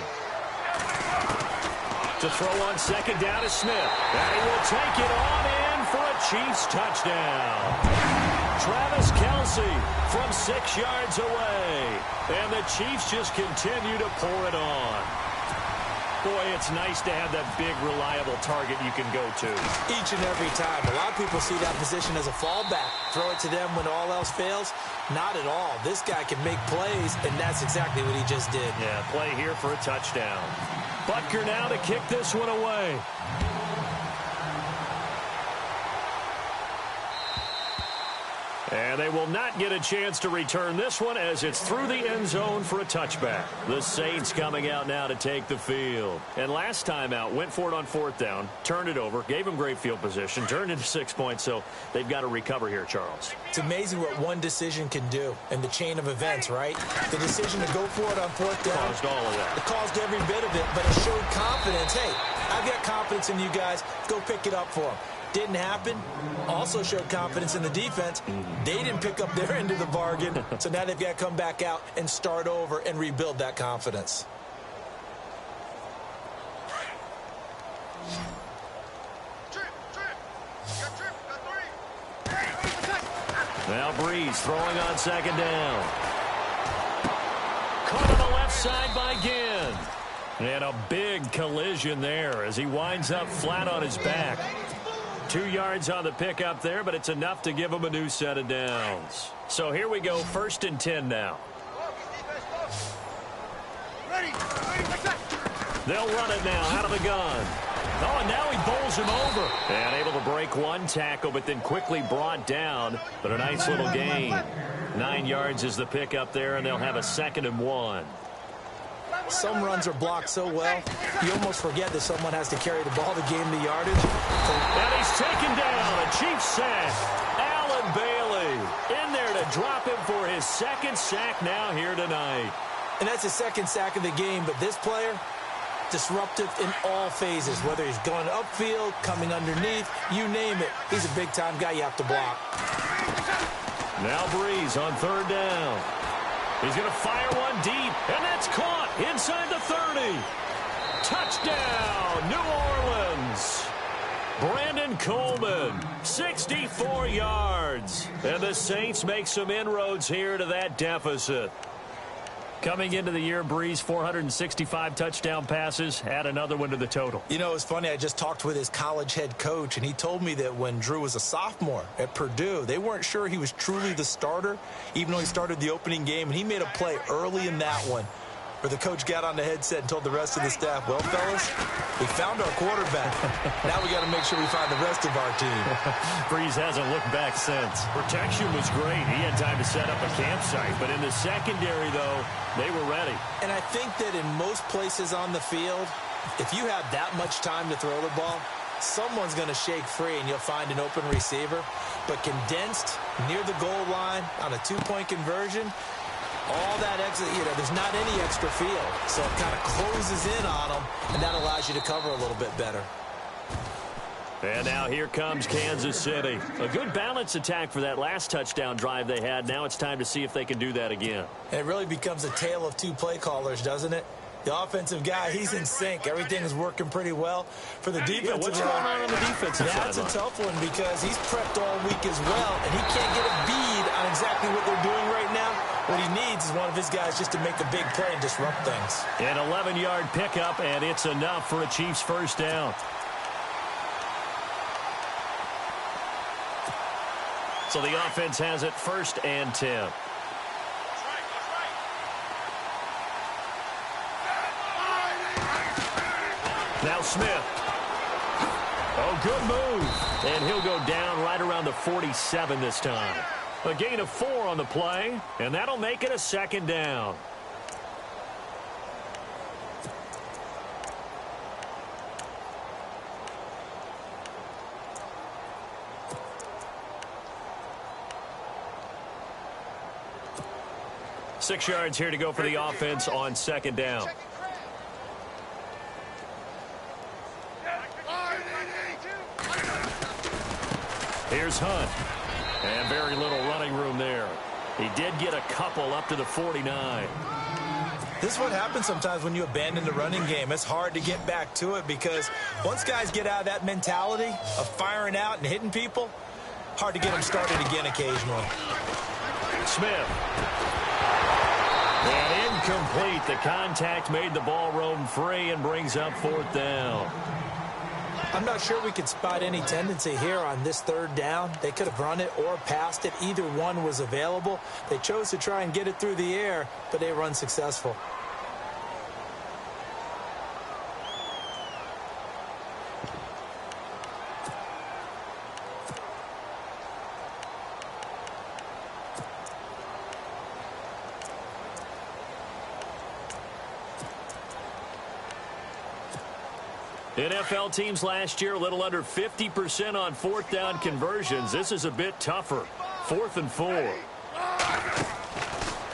To throw on second down is Smith. And he will take it on in for a Chiefs touchdown. Travis Kelce from 6 yards away. And the Chiefs just continue to pour it on. Boy, it's nice to have that big, reliable target you can go to. Each and every time. A lot of people see that position as a fallback. Throw it to them when all else fails. Not at all. This guy can make plays, and that's exactly what he just did. Yeah, play here for a touchdown. Butker now to kick this one away. And they will not get a chance to return this one as it's through the end zone for a touchback. The Saints coming out now to take the field. And last time out, went for it on fourth down, turned it over, gave them great field position, turned into 6 points, so they've got to recover here, Charles. It's amazing what one decision can do in the chain of events, right? The decision to go for it on fourth down. Caused all of that. It caused every bit of it, but it showed confidence. Hey, I've got confidence in you guys. Go pick it up for them. Didn't happen. Also showed confidence in the defense. They didn't pick up their end of the bargain, so now they've got to come back out and start over and rebuild that confidence. Now Breeze throwing on second down. Caught on the left side by Ginn. And a big collision there as he winds up flat on his back. 2 yards on the pickup there, but it's enough to give him a new set of downs. So here we go, 1st and 10 now. They'll run it now out of the gun. Oh, and now he bowls him over. And able to break one tackle, but then quickly brought down. But a nice little gain. 9 yards is the pickup there, and they'll have a 2nd and 1. Some runs are blocked so well, you almost forget that someone has to carry the ball to gain the yardage. And he's taken down. A Chiefs sack. Allen Bailey in there to drop him for his 2nd sack now here tonight. And that's his 2nd sack of the game, but this player, disruptive in all phases, whether he's going upfield, coming underneath, you name it. He's a big-time guy you have to block. Now Breeze on 3rd down. He's going to fire one deep, and that's caught inside the 30. Touchdown, New Orleans. Brandon Coleman, 64 yards. And the Saints make some inroads here to that deficit. Coming into the year, Breeze, 465 touchdown passes. Add another one to the total. You know, it's funny. I just talked with his college head coach, and he told me that when Drew was a sophomore at Purdue, they weren't sure he was truly the starter, even though he started the opening game. And he made a play early in that one where the coach got on the headset and told the rest of the staff, well, fellas, we found our quarterback. Now we got to make sure we find the rest of our team. Breeze hasn't looked back since. Protection was great. He had time to set up a campsite. But in the secondary, though, they were ready. And I think that in most places on the field, if you have that much time to throw the ball, someone's going to shake free and you'll find an open receiver. But condensed near the goal line on a 2-point conversion, all that extra, there's not any extra field. So it kind of closes in on them, and that allows you to cover a little bit better. And now here comes Kansas City. A good balance attack for that last touchdown drive they had. Now it's time to see if they can do that again. And it really becomes a tale of 2 play callers, doesn't it? The offensive guy, he's in sync. Everything is working pretty well. For the defensive what's going on the defensive side? That's a tough one because he's prepped all week as well, and he can't get a bead on exactly what they're doing right now. What he needs is one of his guys just to make a big play and disrupt things. An 11-yard pickup, and it's enough for a Chiefs 1st down. So the offense has it 1st and 10. Now Smith. Oh, good move. And he'll go down right around the 47 this time. A gain of 4 on the play, and that'll make it a 2nd down. Six yards here to go for the offense on 2nd down. Here's Hunt. And very little running room there. He did get a couple up to the 49. This is what happens sometimes when you abandon the running game. It's hard to get back to it because once guys get out of that mentality of firing out and hitting people, hard to get them started again occasionally. Smith. And incomplete. The contact made the ball roam free and brings up 4th down. I'm not sure we could spot any tendency here on this 3rd down. They could have run it or passed it. Either one was available. They chose to try and get it through the air, but they were unsuccessful. NFL teams last year a little under 50% on 4th down conversions. This is a bit tougher. 4th and 4.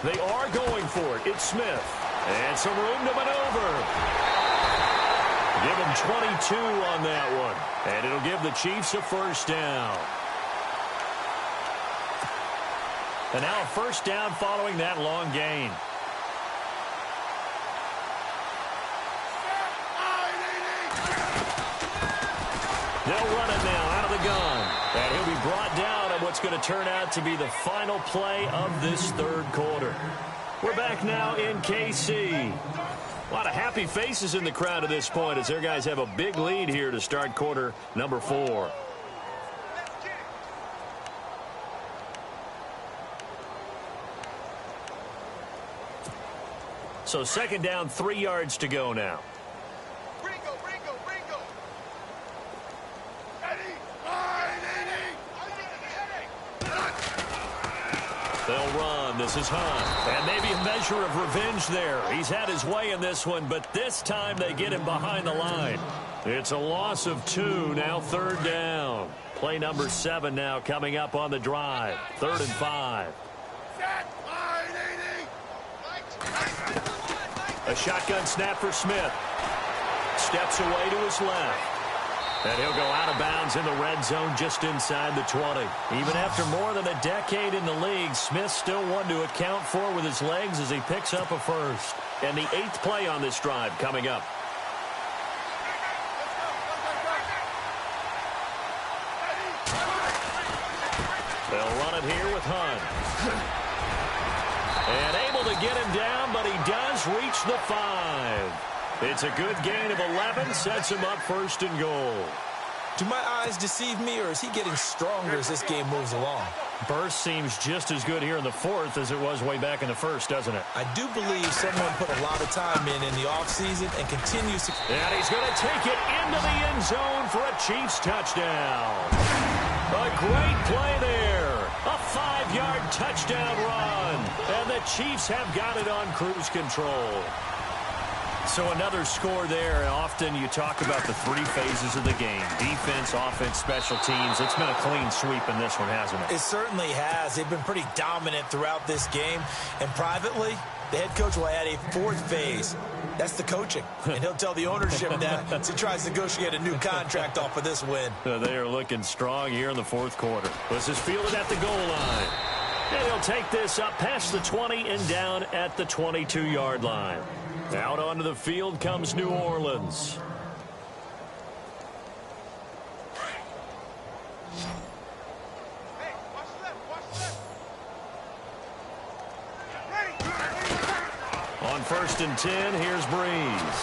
They are going for it. It's Smith. And some room to maneuver. Give him 22 on that one. And it'll give the Chiefs a 1st down. And now a 1st down following that long gain. They'll run it now out of the gun. And he'll be brought down at what's going to turn out to be the final play of this third quarter. We're back now in KC. A lot of happy faces in the crowd at this point as their guys have a big lead here to start quarter number 4. So second down, 3 yards to go now. They'll run. This is Hunt. And maybe a measure of revenge there. He's had his way in this one, but this time they get him behind the line. It's a loss of 2, now third down. Play number 7 now coming up on the drive. 3rd and 5. A shotgun snap for Smith. Steps away to his left. And he'll go out of bounds in the red zone just inside the 20. Even after more than a decade in the league, Smith still one to account for with his legs as he picks up a first. And the 8th play on this drive coming up. They'll run it here with Hunt. And able to get him down, but he does reach the 5. It's a good gain of 11, sets him up 1st and goal. Do my eyes deceive me, or is he getting stronger as this game moves along? Burst seems just as good here in the 4th as it was way back in the 1st, doesn't it? I do believe someone put a lot of time in the offseason and continues to... And he's going to take it into the end zone for a Chiefs touchdown. A great play there. A 5-yard touchdown run. And the Chiefs have got it on cruise control. So another score there. Often you talk about the 3 phases of the game. Defense, offense, special teams. It's been a clean sweep in this one, hasn't it? It certainly has. They've been pretty dominant throughout this game. And privately, the head coach will add a 4th phase. That's the coaching. And he'll tell the ownership that as he tries to negotiate a new contract off of this win. They are looking strong here in the 4th quarter. This is fielded at the goal line. And he'll take this up past the 20 and down at the 22-yard line. Out onto the field comes New Orleans. On 1st and 10, here's Breeze.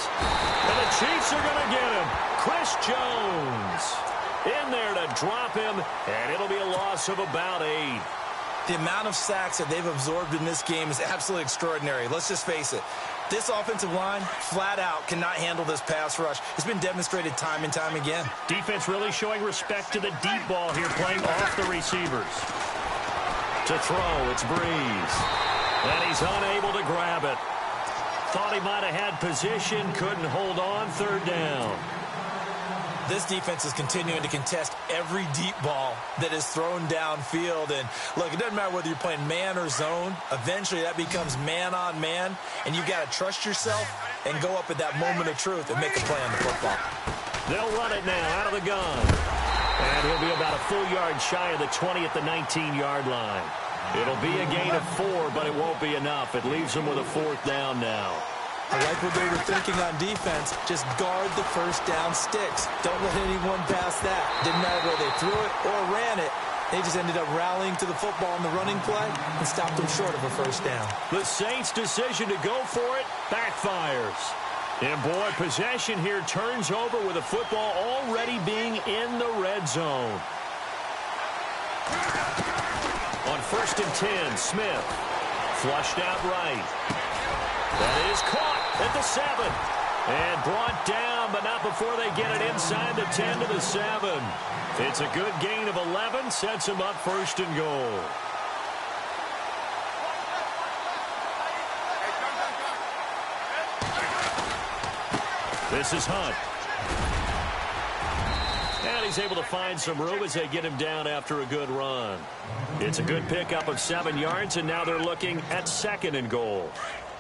And the Chiefs are going to get him. Chris Jones in there to drop him, and it'll be a loss of about 8. The amount of sacks that they've absorbed in this game is absolutely extraordinary. Let's just face it. This offensive line, flat out, cannot handle this pass rush. It's been demonstrated time and time again. Defense really showing respect to the deep ball here, playing off the receivers. To throw, it's Breeze. And he's unable to grab it. Thought he might have had position, couldn't hold on, 3rd down. This defense is continuing to contest every deep ball that is thrown downfield. And, look, it doesn't matter whether you're playing man or zone. Eventually, that becomes man-on-man, and you've got to trust yourself and go up at that moment of truth and make a play on the football. They'll run it now out of the gun. And he'll be about a full yard shy of the 20 at the 19-yard line. It'll be a gain of 4, but it won't be enough. It leaves them with a 4th down now. I like what they were thinking on defense. Just guard the 1st down sticks. Don't let anyone pass that. Didn't matter whether they threw it or ran it. They just ended up rallying to the football in the running play and stopped them short of a 1st down. The Saints' decision to go for it backfires. And, boy, possession here turns over with the football already being in the red zone. On 1st and 10, Smith flushed out right. That is caught at the 7. And brought down, but not before they get it inside the 10 to the 7. It's a good gain of 11, sets them up 1st and goal. This is Hunt. And he's able to find some room as they get him down after a good run. It's a good pickup of 7 yards, and now they're looking at 2nd and goal.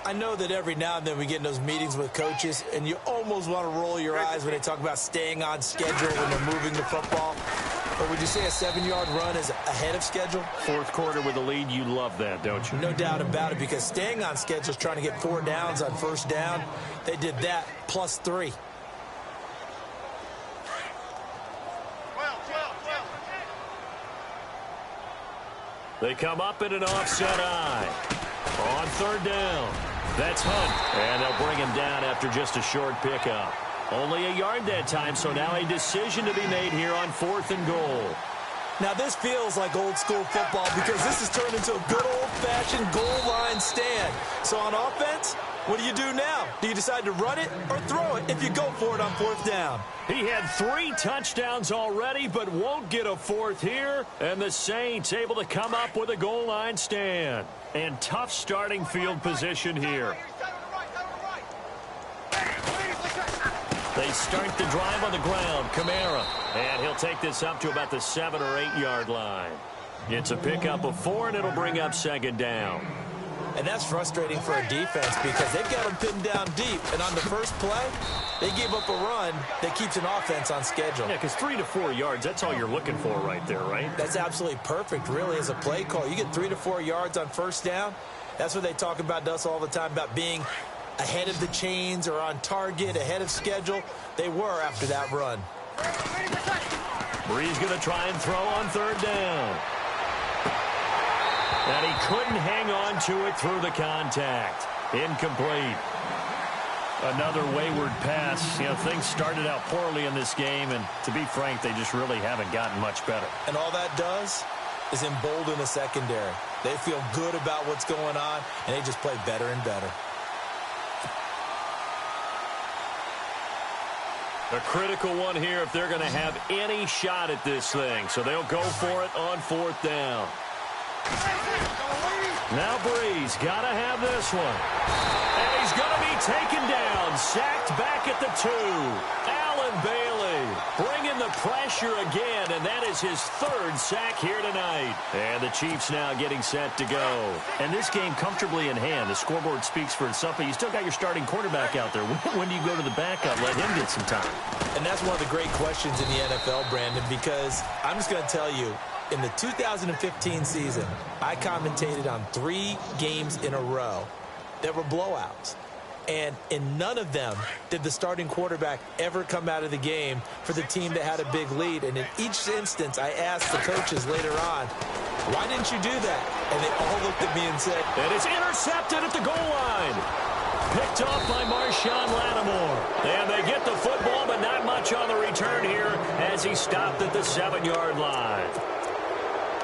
I know that every now and then we get in those meetings with coaches, and you almost want to roll your eyes when they talk about staying on schedule when they're moving the football. But would you say a 7-yard run is ahead of schedule? 4th quarter with a lead, you love that, don't you? No doubt about it, because staying on schedule is trying to get 4 downs on 1st down. They did that plus 3. They come up in an offset eye. On third down, that's Hunt. And they'll bring him down after just a short pickup. Only a yard that time, so now a decision to be made here on 4th and goal. Now, this feels like old-school football because this has turned into a good old-fashioned goal line stand. So on offense, what do you do now? Do you decide to run it or throw it if you go for it on 4th down? He had 3 touchdowns already, but won't get a 4th here. And the Saints able to come up with a goal line stand. And tough starting field position here. They start the drive on the ground. Kamara. And he'll take this up to about the 7 or 8 yard line. It's a pickup of 4, and it'll bring up 2nd down. And that's frustrating for a defense because they've got them pinned down deep. And on the first play, they gave up a run that keeps an offense on schedule. Yeah, because 3 to 4 yards, that's all you're looking for right there, right? That's absolutely perfect, really, as a play call. You get 3 to 4 yards on first down. That's what they talk about to us all the time, about being ahead of the chains or on target, ahead of schedule. They were after that run. Brees going to try and throw on 3rd down. And he couldn't hang on to it through the contact. Incomplete. Another wayward pass. You know, things started out poorly in this game, and to be frank, they just really haven't gotten much better. And all that does is embolden the secondary. They feel good about what's going on, and they just play better and better. A critical one here if they're going to have any shot at this thing. So they'll go for it on 4th down. Now Brees got to have this one. And he's going to be taken down. Sacked back at the 2. Allen Bailey bringing the pressure again. And that is his 3rd sack here tonight. And the Chiefs now getting set to go. And this game comfortably in hand. The scoreboard speaks for itself. But you still got your starting quarterback out there. When do you go to the backup? Let him get some time. And that's one of the great questions in the NFL, Brandon, because I'm just going to tell you, in the 2015 season, I commentated on 3 games in a row that were blowouts. And in none of them did the starting quarterback ever come out of the game for the team that had a big lead. And in each instance, I asked the coaches later on, why didn't you do that? And they all looked at me and said, and it's intercepted at the goal line. Picked off by Marshawn Lattimore. And they get the football, but not much on the return here as he stopped at the 7-yard line.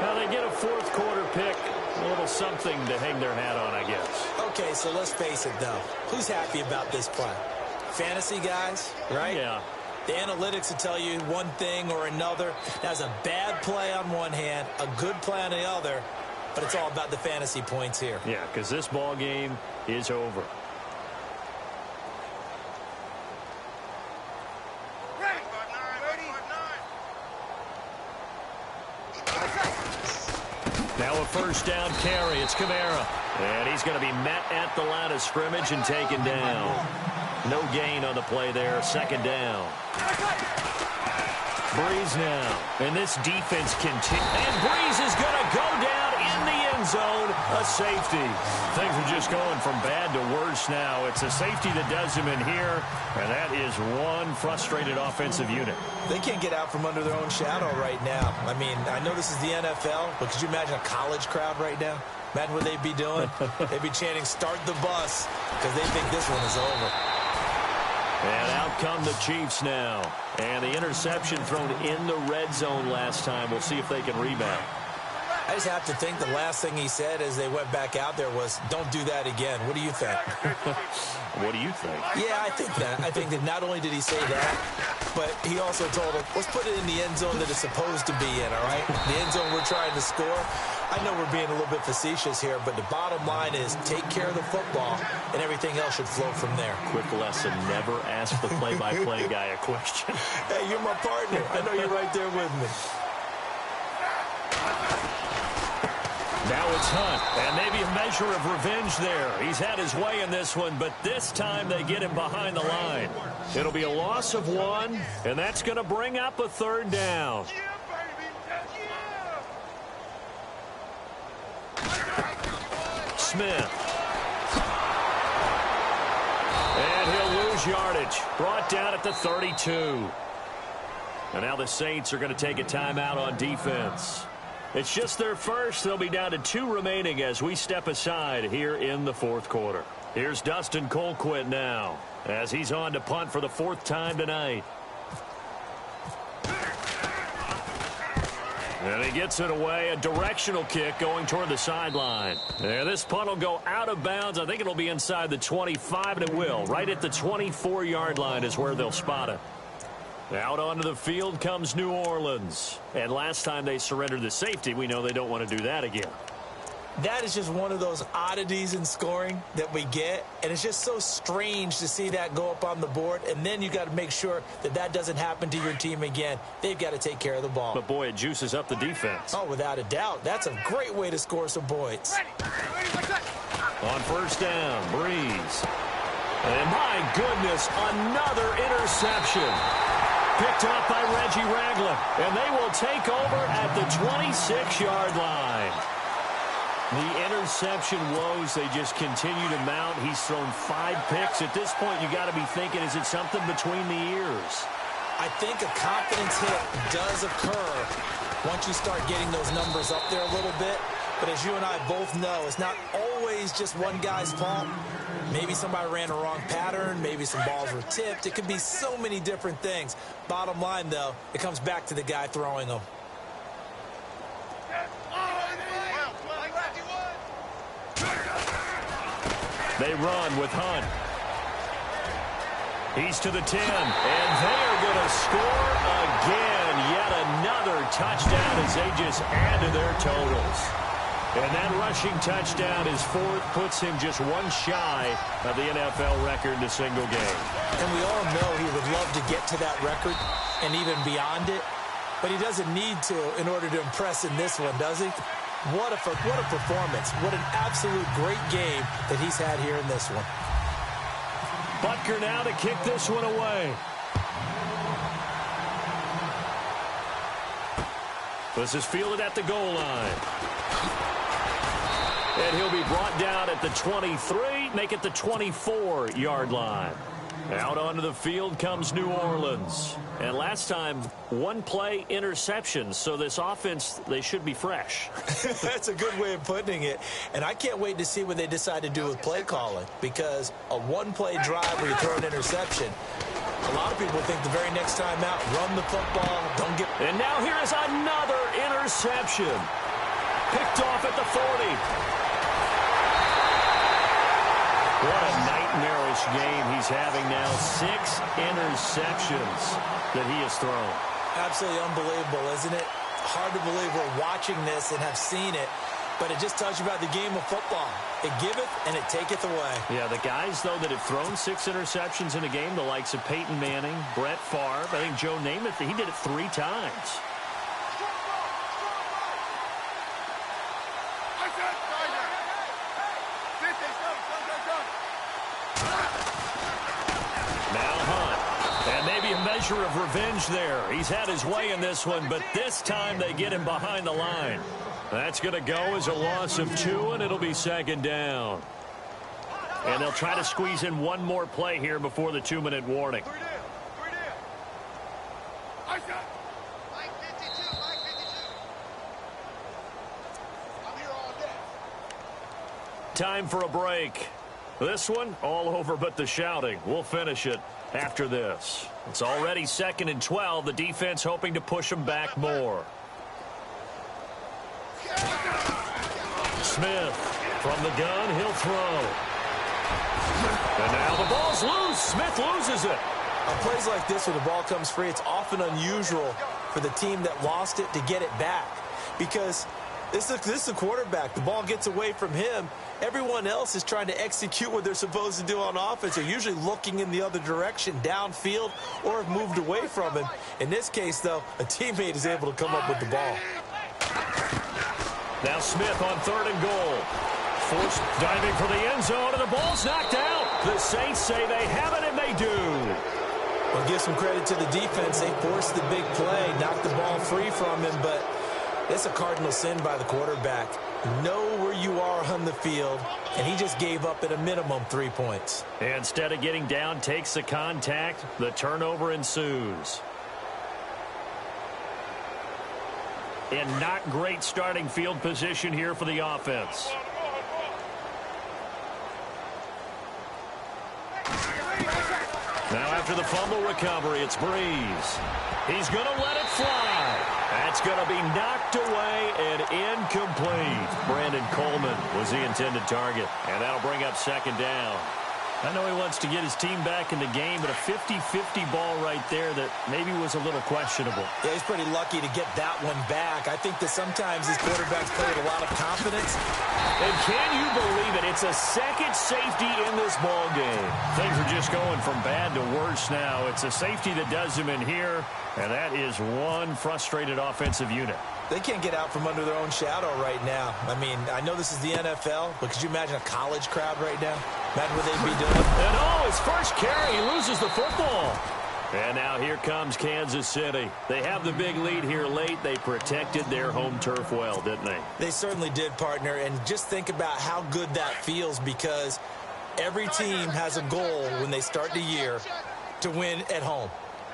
Now they get a 4th quarter pick. A little something to hang their hat on, I guess. Okay, so let's face it, though. Who's happy about this play? Fantasy guys, right? Yeah. The analytics will tell you one thing or another. That's a bad play on one hand, a good play on the other, but it's all about the fantasy points here. Yeah, because this ball game is over. Now a 1st down carry. It's Kamara. And he's going to be met at the line of scrimmage and taken down. No gain on the play there. 2nd down. Brees now. And this defense continues. And Brees is going to go down in the end zone. A safety. Things are just going from bad to worse now. It's a safety that does him in here. And that is one frustrated offensive unit. They can't get out from under their own shadow right now. I mean, I know this is the NFL, but could you imagine a college crowd right now? Imagine what they'd be doing. They'd be chanting, start the bus, because they think this one is over. And out come the Chiefs now. And the interception thrown in the red zone last time. We'll see if they can rebound. I just have to think the last thing he said as they went back out there was, don't do that again. What do you think? What do you think? Yeah, I think that. I think that not only did he say that, but he also told them, let's put it in the end zone that it's supposed to be in, all right? The end zone we're trying to score. I know we're being a little bit facetious here, but the bottom line is take care of the football, and everything else should flow from there. Quick lesson, never ask the play-by-play guy a question. Hey, you're my partner. I know you're right there with me. Now it's Hunt, and maybe a measure of revenge there. He's had his way in this one, but this time they get him behind the line. It'll be a loss of 1, and that's going to bring up a 3rd down. Smith. And he'll lose yardage. Brought down at the 32. And now the Saints are going to take a timeout on defense. It's just their first. They'll be down to 2 remaining as we step aside here in the fourth quarter. Here's Dustin Colquitt now as he's on to punt for the 4th time tonight. And he gets it away, a directional kick going toward the sideline. And this punt will go out of bounds. I think it'll be inside the 25, and it will. Right at the 24-yard line is where they'll spot it. Out onto the field comes New Orleans. And last time they surrendered the safety, we know they don't want to do that again. That is just one of those oddities in scoring that we get, and it's just so strange to see that go up on the board, and then you got to make sure that that doesn't happen to your team again. They've got to take care of the ball. But, boy, it juices up the defense. Oh, without a doubt. That's a great way to score some points. On first down, Breeze. And, my goodness, another interception. Picked up by Reggie Ragland, and they will take over at the 26-yard line. The interception woes, they just continue to mount. He's thrown 5 picks. At this point, you got to be thinking, is it something between the ears? I think a confidence hit does occur once you start getting those numbers up there a little bit. But as you and I both know, it's not always just one guy's fault. Maybe somebody ran a wrong pattern. Maybe some balls were tipped. It could be so many different things. Bottom line, though, it comes back to the guy throwing them. They run with Hunt. He's to the 10, and they're going to score again. Yet another touchdown as they just add to their totals. And that rushing touchdown is 4th, puts him just 1 shy of the NFL record in a single game. And we all know he would love to get to that record and even beyond it, but he doesn't need to in order to impress in this one, does he? What a performance. What an absolute great game that he's had here in this one. Butker now to kick this one away. This is fielded at the goal line. And he'll be brought down at the 23, make it the 24-yard line. Out onto the field comes New Orleans. And last time, 1-play interception. So this offense, they should be fresh. That's a good way of putting it. And I can't wait to see what they decide to do with play calling. Because a 1-play drive where you throw an interception, a lot of people think the very next time out, run the football, don't get... And now here is another interception. Picked off at the 40. What a nightmarish game he's having now. 6 interceptions that he has thrown. Absolutely unbelievable, isn't it? Hard to believe we're watching this and have seen it, but it just tells you about the game of football. It giveth and it taketh away. Yeah, the guys, though, that have thrown 6 interceptions in a game, the likes of Peyton Manning, Brett Favre, I think Joe Namath, he did it 3 times. Measure of revenge there. He's had his way in this one, but this time they get him behind the line. That's going to go as a loss of 2, and it'll be 2nd down. And they'll try to squeeze in 1 more play here before the 2-minute warning. Time for a break. This one, all over but the shouting. We'll finish it after this. It's already 2nd and 12. The defense hoping to push them back more. Smith from the gun. He'll throw. And now the ball's loose. Smith loses it. On plays like this where the ball comes free, it's often unusual for the team that lost it to get it back. Because this is a quarterback. The ball gets away from him. Everyone else is trying to execute what they're supposed to do on offense. They're usually looking in the other direction, downfield, or have moved away from him. In this case, though, a teammate is able to come up with the ball. Now Smith on 3rd and goal. Forced diving for the end zone, and the ball's knocked out. The Saints say they have it, and they do. Well, give some credit to the defense. They forced the big play, knocked the ball free from him, but it's a cardinal sin by the quarterback. Know where you are on the field, and he just gave up at a minimum 3 points. Instead of getting down, takes the contact. The turnover ensues. and not great starting field position here for the offense. Now after the fumble recovery, it's Breeze. He's going to let it fly. That's going to be knocked away and incomplete. Brandon Coleman was the intended target, and that'll bring up second down. I know he wants to get his team back in the game, but a 50-50 ball right there that maybe was a little questionable. Yeah, he's pretty lucky to get that one back. I think that sometimes these quarterbacks play with a lot of confidence. And can you believe it? It's a second safety in this ball game. Things are just going from bad to worse now. It's a safety that does him in here, and that is one frustrated offensive unit. They can't get out from under their own shadow right now. I mean, I know this is the NFL, but could you imagine a college crowd right now? Imagine what they'd be doing. And oh, his first carry, he loses the football. And now here comes Kansas City. They have the big lead here late. They protected their home turf well, didn't they? They certainly did, partner. And just think about how good that feels, because every team has a goal when they start the year to win at home.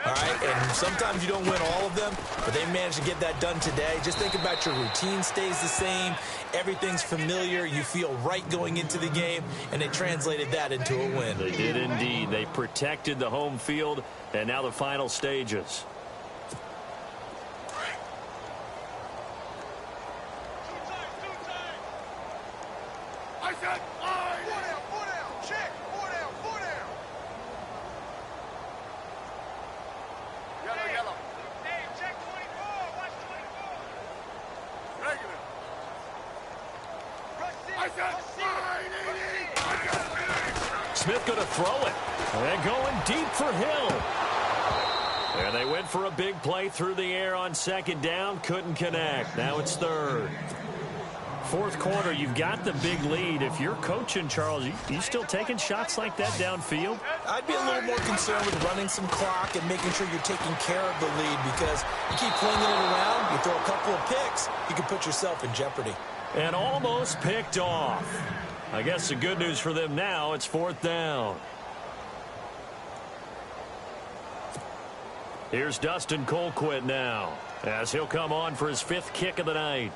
All right, and sometimes you don't win all of them, but they managed to get that done today. Just think about your routine stays the same. Everything's familiar. You feel right going into the game, and they translated that into a win. They did indeed. They protected the home field, and now the final stages. Smith going to throw it. And going deep for Hill. And they went for a big play through the air on second down. Couldn't connect. Now it's third. Fourth quarter, you've got the big lead. If you're coaching, Charles, you still taking shots like that downfield? I'd be a little more concerned with running some clock and making sure you're taking care of the lead, because you keep flinging it around, you throw a couple of picks, you can put yourself in jeopardy. And almost picked off. I guess the good news for them now, it's fourth down. Here's Dustin Colquitt now, as he'll come on for his fifth kick of the night.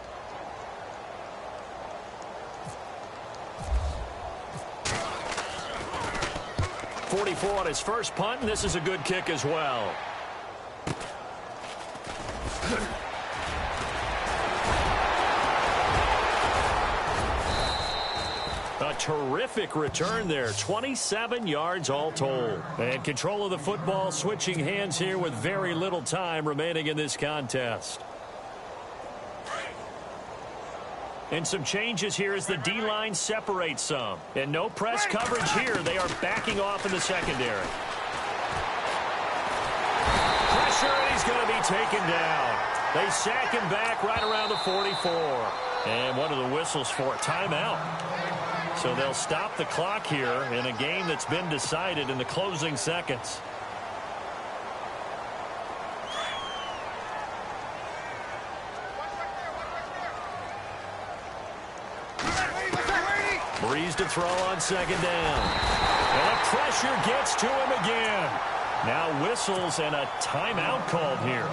.44 on his first punt, and this is a good kick as well. A terrific return there. 27 yards all told. And control of the football, switching hands here with very little time remaining in this contest. And some changes here as the D-line separates some. And no press coverage here. They are backing off in the secondary. Pressure, and he's going to be taken down. They sack him back right around the 44. And one of the whistles for a timeout. So they'll stop the clock here in a game that's been decided in the closing seconds. Breeze to throw on second down. And the pressure gets to him again. Now whistles and a timeout called here.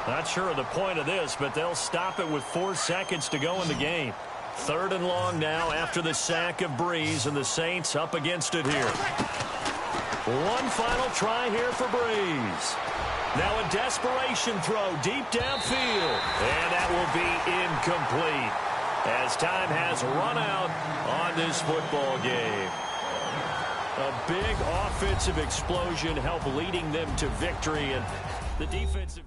Not sure of the point of this, but they'll stop it with 4 seconds to go in the game. Third and long now after the sack of Breeze, and the Saints up against it here. One final try here for Breeze. Now a desperation throw deep downfield, and that will be incomplete as time has run out on this football game. A big offensive explosion helped leading them to victory, and the defensive...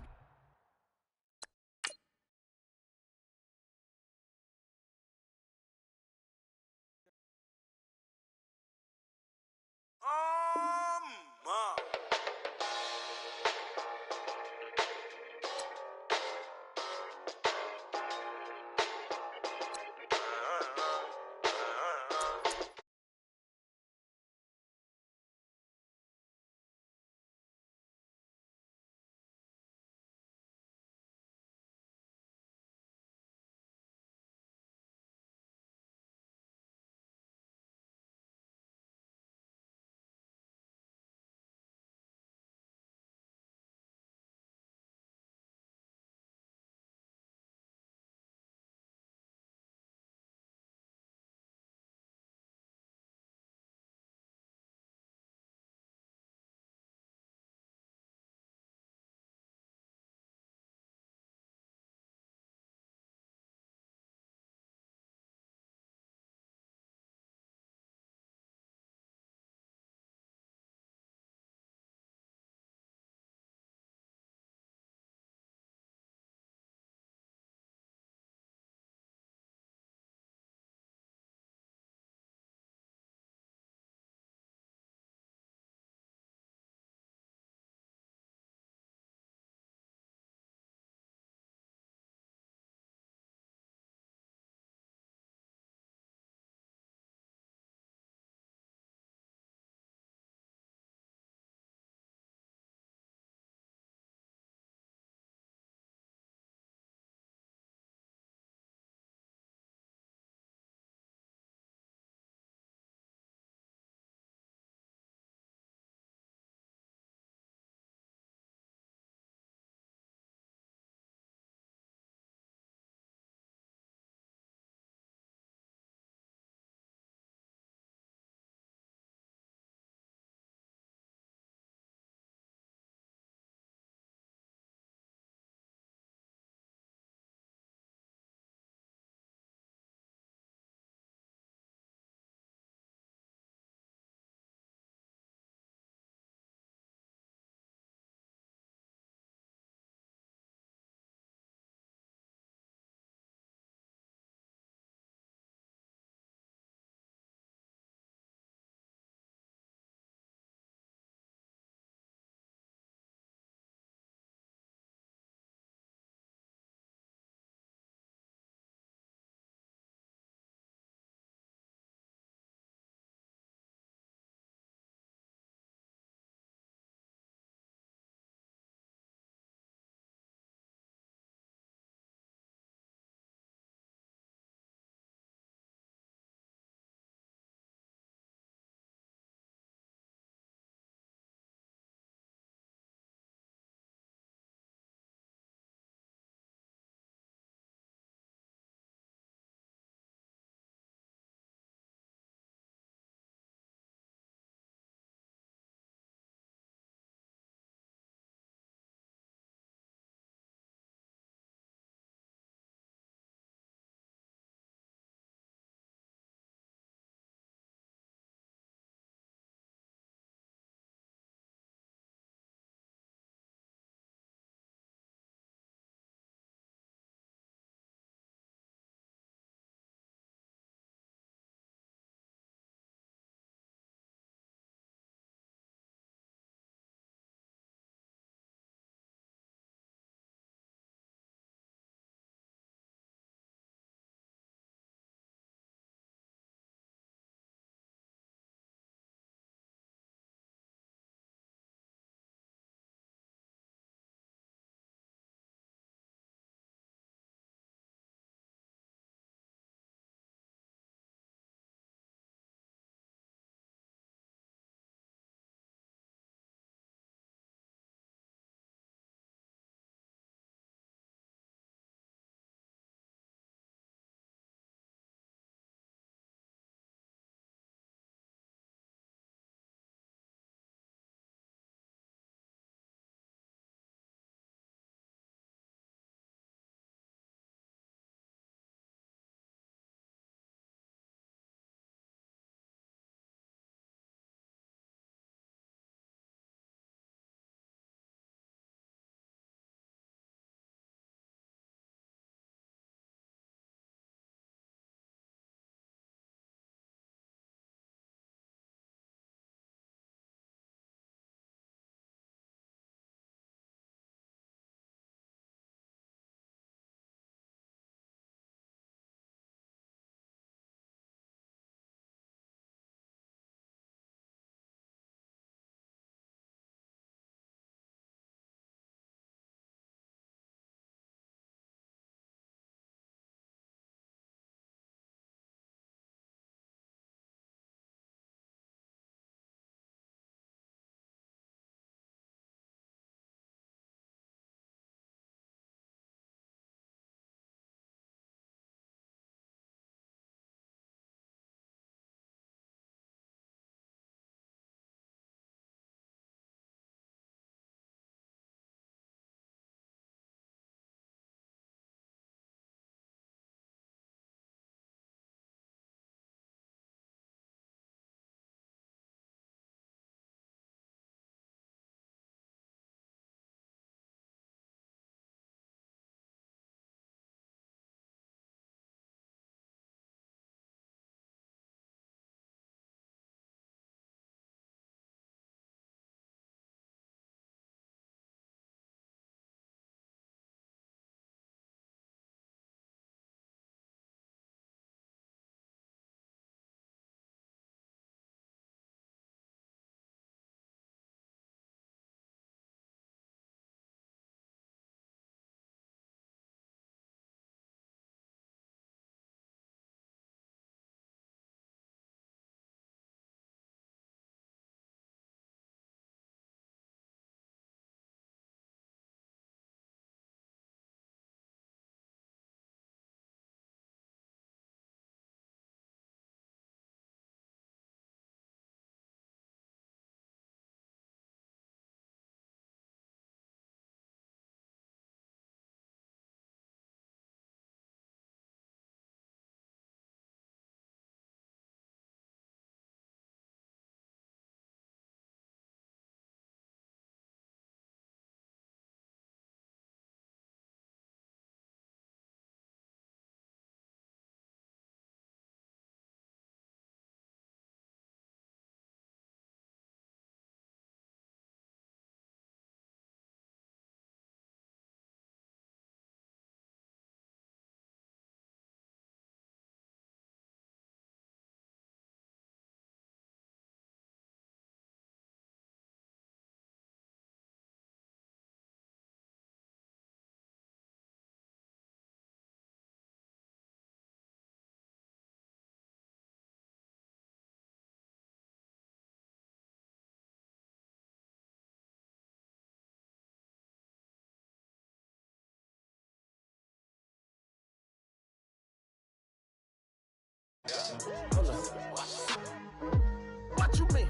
What you mean?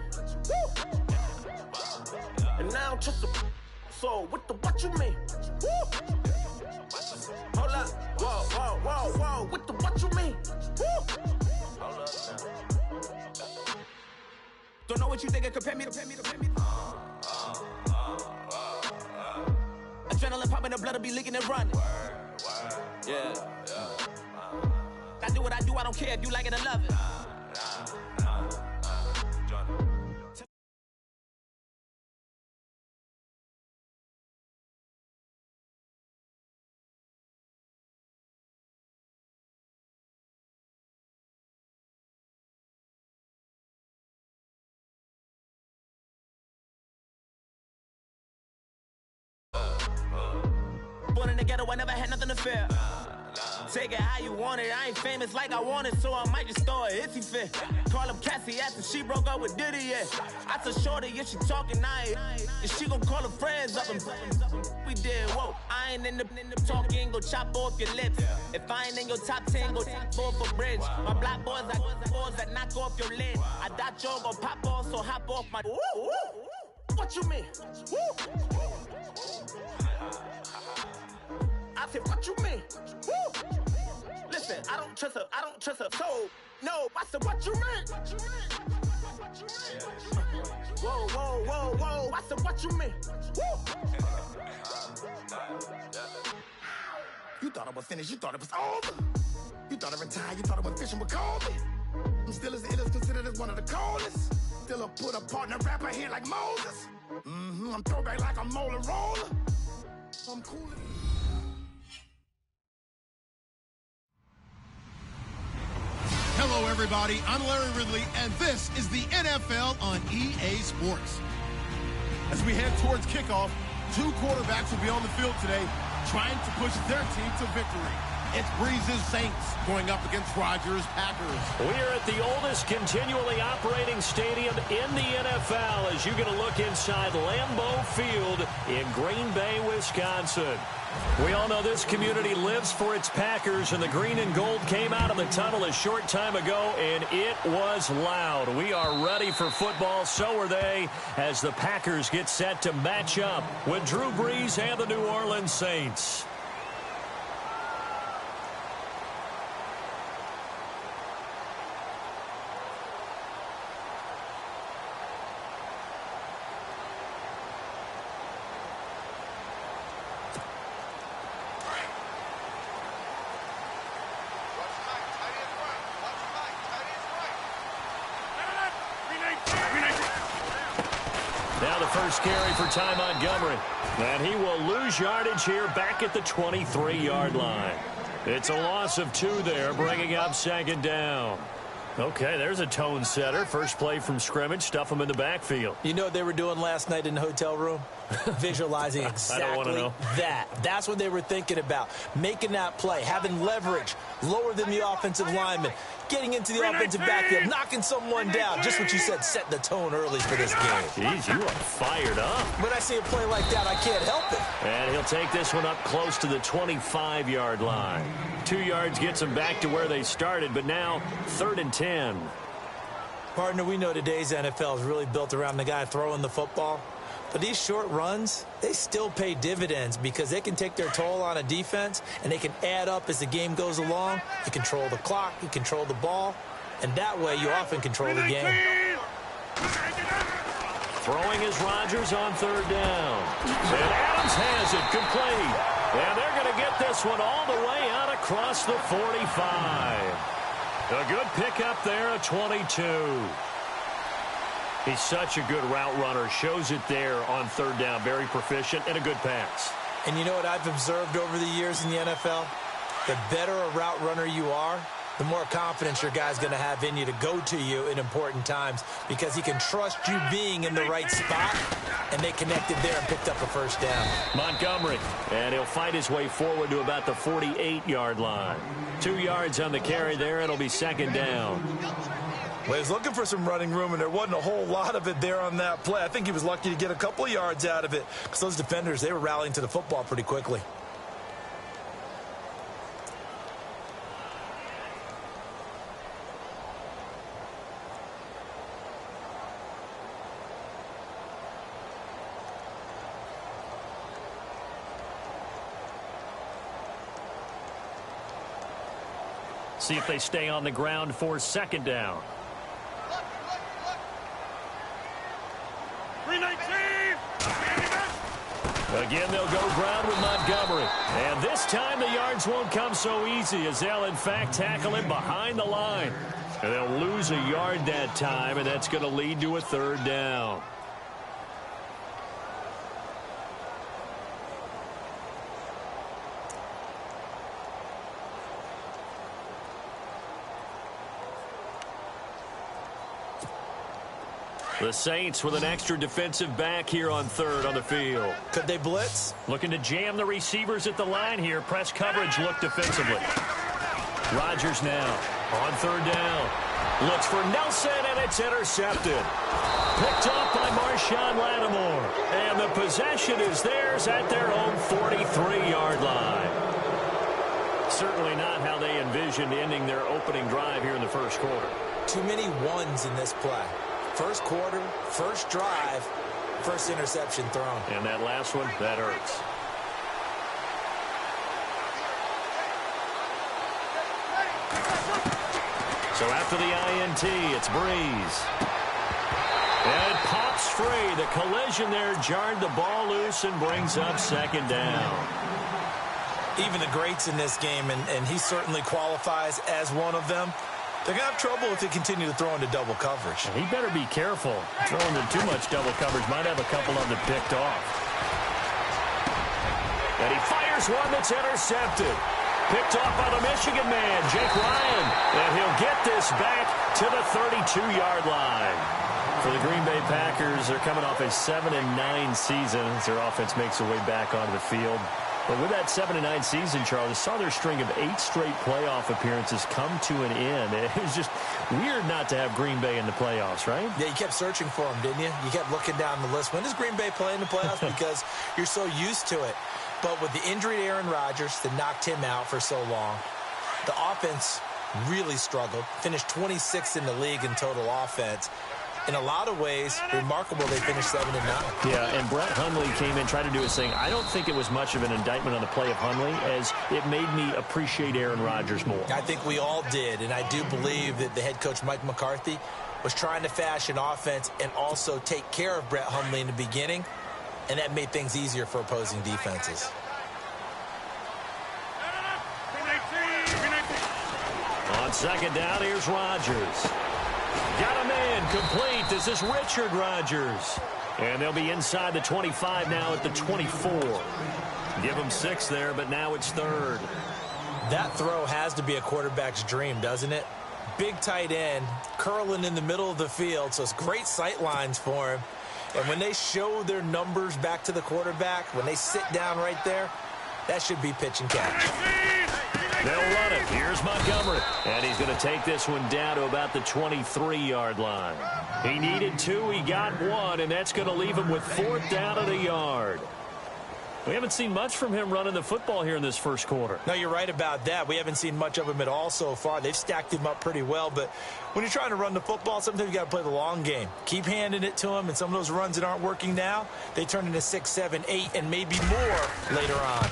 Woo! And now I'm just a so what you mean? Woo! Hold up, whoa, with the what you mean? Woo! Hold up now. Don't know what you think it compare me to. Adrenaline popping, the blood'll be leaking and running. Yeah. I do what I do, I don't care if you like it or love it. Born in the ghetto, I never had nothing to fear. Take it how you want it. I ain't famous like I want it, so I might just throw a iffy fit. Call up Cassie after she broke up with Diddy, yeah. I told Shorty if she talking, and she gon' call her friends up and we did, whoa. I ain't in the talking, go chop off your lips. If I ain't in your top 10, go top off a bridge. My black boys, I boys that knock off your lid. I thought y'all gon' pop off, so hop off my. What you mean? I said, what you mean? Woo! Listen, I don't trust her. So, no, I said, what you mean? Whoa. I said, what you mean? Woo! You thought I was finished, you thought it was over. You thought I retired, you thought I went fishing with Kobe. I'm still as ill as considered as one of the coldest. Still a put a partner rapper here like Moses. I'm throwback like a molar roller. I'm cool. Hello, everybody. I'm Larry Ridley, and this is the NFL on EA Sports. As we head towards kickoff, two quarterbacks will be on the field today trying to push their team to victory. It's Breeze's Saints going up against Rodgers' Packers. We are at the oldest continually operating stadium in the NFL as you get a look inside Lambeau Field in Green Bay, Wisconsin. We all know this community lives for its Packers, and the green and gold came out of the tunnel a short time ago, and it was loud. We are ready for football, so are they, as the Packers get set to match up with Drew Brees and the New Orleans Saints. Now the first carry for Ty Montgomery. And he will lose yardage here back at the 23-yard line. It's a loss of 2 there, bringing up second down. Okay, there's a tone setter. First play from scrimmage, stuff him in the backfield. You know what they were doing last night in the hotel room? Visualizing exactly that. That's what they were thinking about. Making that play, having leverage, lower than the offensive lineman, getting into the offensive backfield, knocking someone down. Just what you said, set the tone early for this game. Jeez, you are fired up. When I see a play like that, I can't help it. And he'll take this one up close to the 25-yard line. 2 yards gets them back to where they started, but now 3rd and 10. Partner, we know today's NFL is really built around the guy throwing the football. But these short runs, they still pay dividends because they can take their toll on a defense, and they can add up as the game goes along. You control the clock, you control the ball, and that way you often control the game. Throwing is Rodgers on 3rd down. And Adams has it complete. And they're going to get this one all the way out across the 45. A good pickup there at 22. He's such a good route runner. Shows it there on 3rd down. Very proficient and a good pass. And you know what I've observed over the years in the NFL? The better a route runner you are, the more confidence your guy's going to have in you to go to you in important times because he can trust you being in the right spot, and they connected there and picked up a first down. Montgomery, and he'll fight his way forward to about the 48-yard line. 2 yards on the carry there. It'll be 2nd down. Well, he was looking for some running room, and there wasn't a whole lot of it there on that play. I think he was lucky to get a couple of yards out of it because those defenders, they were rallying to the football pretty quickly. See if they stay on the ground for second down. 319. Again, they'll go ground with Montgomery. And this time the yards won't come so easy as they'll, in fact, tackle him behind the line. And they'll lose a yard that time, and that's going to lead to a third down. The Saints with an extra defensive back here on third on the field. Could they blitz? Looking to jam the receivers at the line here. Press coverage look defensively. Rodgers now on third down. Looks for Nelson, and it's intercepted. Picked up by Marshawn Lattimore. And the possession is theirs at their own 43-yard line. Certainly not how they envisioned ending their opening drive here in the first quarter. Too many ones in this play. First quarter, first drive, first interception thrown. And that last one, that hurts. So after the INT, it's Breeze. And it pops free. The collision there jarred the ball loose and brings up second down. Even the greats in this game, and he certainly qualifies as one of them, they're going to have trouble if they continue to throw into double coverage. He better be careful. Throwing into too much double coverage might have a couple of them picked off. And he fires one that's intercepted. Picked off by the Michigan man, Jake Ryan. And he'll get this back to the 32-yard line. For the Green Bay Packers, they're coming off a 7-9 season as their offense makes their way back onto the field. But with that 7-9 season, Charles, saw their string of 8 straight playoff appearances come to an end. It was just weird not to have Green Bay in the playoffs, right? Yeah, you kept searching for them, didn't you? You kept looking down the list. When does Green Bay play in the playoffs? Because you're so used to it. But with the injury to Aaron Rodgers that knocked him out for so long, the offense really struggled. Finished 26th in the league in total offense. In a lot of ways, remarkable they finished 7-9. Yeah, and Brett Hundley came in, tried to do his thing. I don't think it was much of an indictment on the play of Hundley, as it made me appreciate Aaron Rodgers more. I think we all did, and I do believe that the head coach, Mike McCarthy, was trying to fashion offense and also take care of Brett Hundley in the beginning, and that made things easier for opposing defenses. On second down, here's Rodgers. Got a man complete. This is Richard Rodgers. And they'll be inside the 25 now at the 24. Give them 6 there, but now it's third. That throw has to be a quarterback's dream, doesn't it? Big tight end, curling in the middle of the field, so it's great sight lines for him. And when they show their numbers back to the quarterback, when they sit down right there, that should be pitch and catch. They'll run it. Here's Montgomery. And he's going to take this one down to about the 23-yard line. He needed 2. He got 1, and that's going to leave him with 4th down at a yard. We haven't seen much from him running the football here in this first quarter. No, you're right about that. We haven't seen much of him at all so far. They've stacked him up pretty well, but when you're trying to run the football, sometimes you got to play the long game. Keep handing it to him, and some of those runs that aren't working now, they turn into 6, 7, 8, and maybe more later on.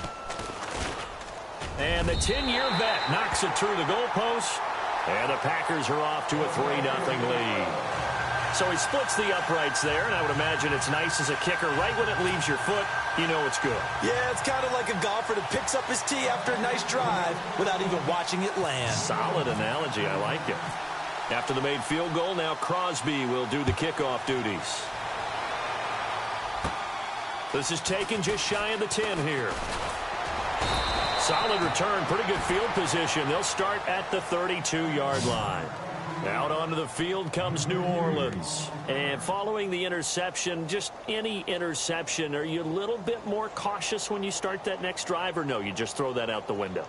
And the 10-year vet knocks it through the goalpost, and the Packers are off to a 3-0 lead. So he splits the uprights there, and I would imagine it's nice as a kicker. Right when it leaves your foot, you know it's good. Yeah, it's kind of like a golfer that picks up his tee after a nice drive without even watching it land. Solid analogy. I like it. After the made field goal, now Crosby will do the kickoff duties. This is taken just shy of the 10 here. Solid return, pretty good field position. They'll start at the 32-yard line. Out onto the field comes New Orleans. And following the interception, just any interception, are you a little bit more cautious when you start that next drive, or no, you just throw that out the window?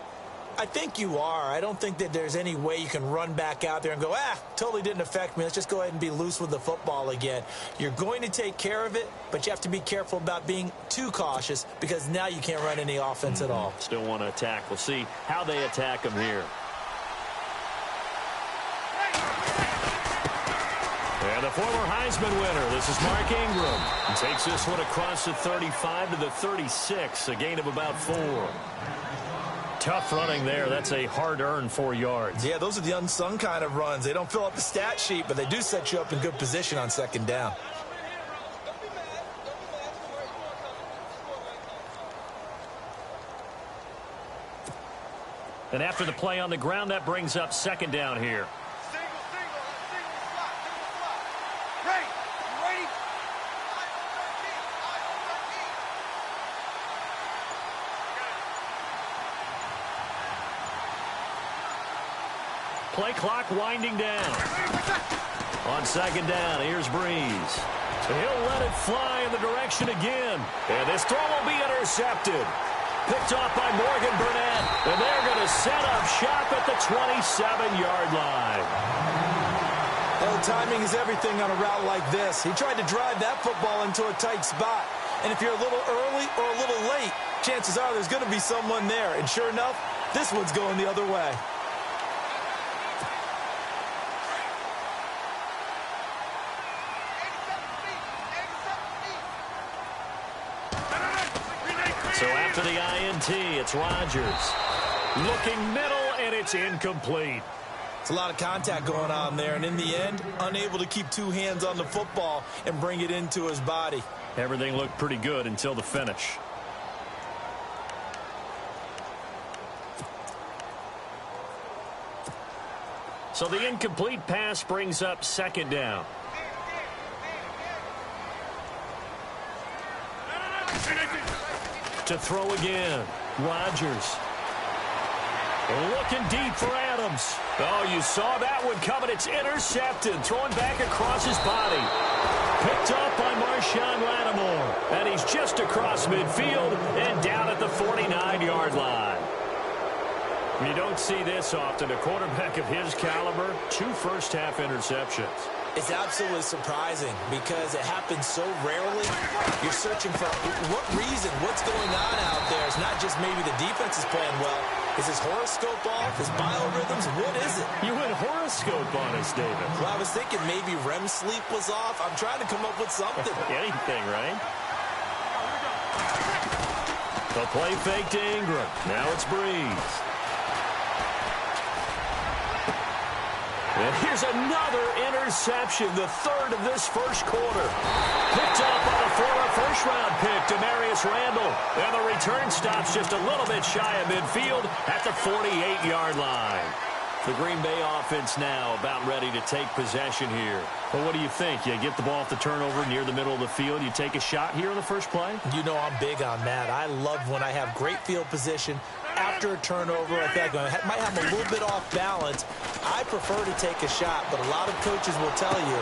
I think you are. I don't think that there's any way you can run back out there and go, totally didn't affect me. Let's just go ahead and be loose with the football again. You're going to take care of it, but you have to be careful about being too cautious because now you can't run any offense at all. Still want to attack. We'll see how they attack them here. And the former Heisman winner, this is Mark Ingram. He takes this one across the 35 to the 36, a gain of about 4. Tough running there. That's a hard-earned 4 yards. Yeah, those are the unsung kind of runs. They don't fill up the stat sheet, but they do set you up in good position on second down. And after the play on the ground, that brings up second down here. Play clock winding down. On second down, here's Breeze. He'll let it fly in the direction again. And this throw will be intercepted. Picked off by Morgan Burnett. And they're going to set up shop at the 27-yard line. Well, timing is everything on a route like this. He tried to drive that football into a tight spot. And if you're a little early or a little late, chances are there's going to be someone there. And sure enough, this one's going the other way. So after the INT, it's Rodgers. Looking middle, and it's incomplete. It's a lot of contact going on there, and in the end, unable to keep two hands on the football and bring it into his body. Everything looked pretty good until the finish. So the incomplete pass brings up second down. To throw again, Rodgers. Looking deep for Adams. Oh, you saw that one coming. It's intercepted. Thrown back across his body. Picked up by Marshawn Lattimore. And he's just across midfield and down at the 49-yard line. You don't see this often. A quarterback of his caliber, 2 first-half interceptions. It's absolutely surprising because it happens so rarely. You're searching for what reason, what's going on out there. It's not just maybe the defense is playing well. Is his horoscope off? His biorhythms? What is it? You went horoscope on us, David. Well, I was thinking maybe REM sleep was off. I'm trying to come up with something. Anything, right? The play fake to Ingram. Now it's Breeze. And here's another interception, the third of this first quarter. Picked up by the former first-round pick, Demarius Randall. And the return stops just a little bit shy of midfield at the 48-yard line. The Green Bay offense now about ready to take possession here. But what do you think? You get the ball off the turnover near the middle of the field. You take a shot here on the first play? You know I'm big on that. I love when I have great field position after a turnover. I think I might have a little bit off balance. I prefer to take a shot, but a lot of coaches will tell you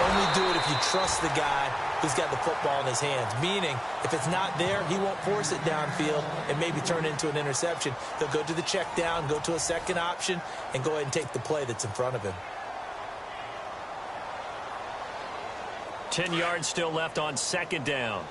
only do it if you trust the guy who's got the football in his hands. Meaning, if it's not there, he won't force it downfield and maybe turn it into an interception. They'll go to the check down, go to a second option, and go ahead and take the play that's in front of him. 10 yards still left on second down.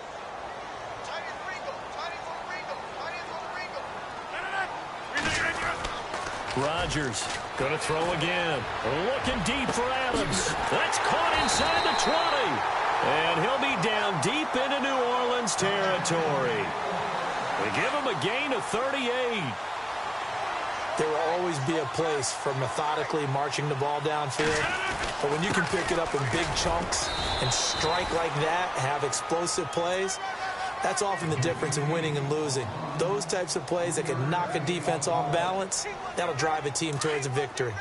Rodgers going to throw again. Looking deep for Adams. That's caught inside the 20. And he'll be down deep into New Orleans territory. They give him a gain of 38. There will always be a place for methodically marching the ball downfield. But when you can pick it up in big chunks and strike like that, have explosive plays, that's often the difference in winning and losing. Those types of plays that can knock a defense off balance, that'll drive a team towards a victory.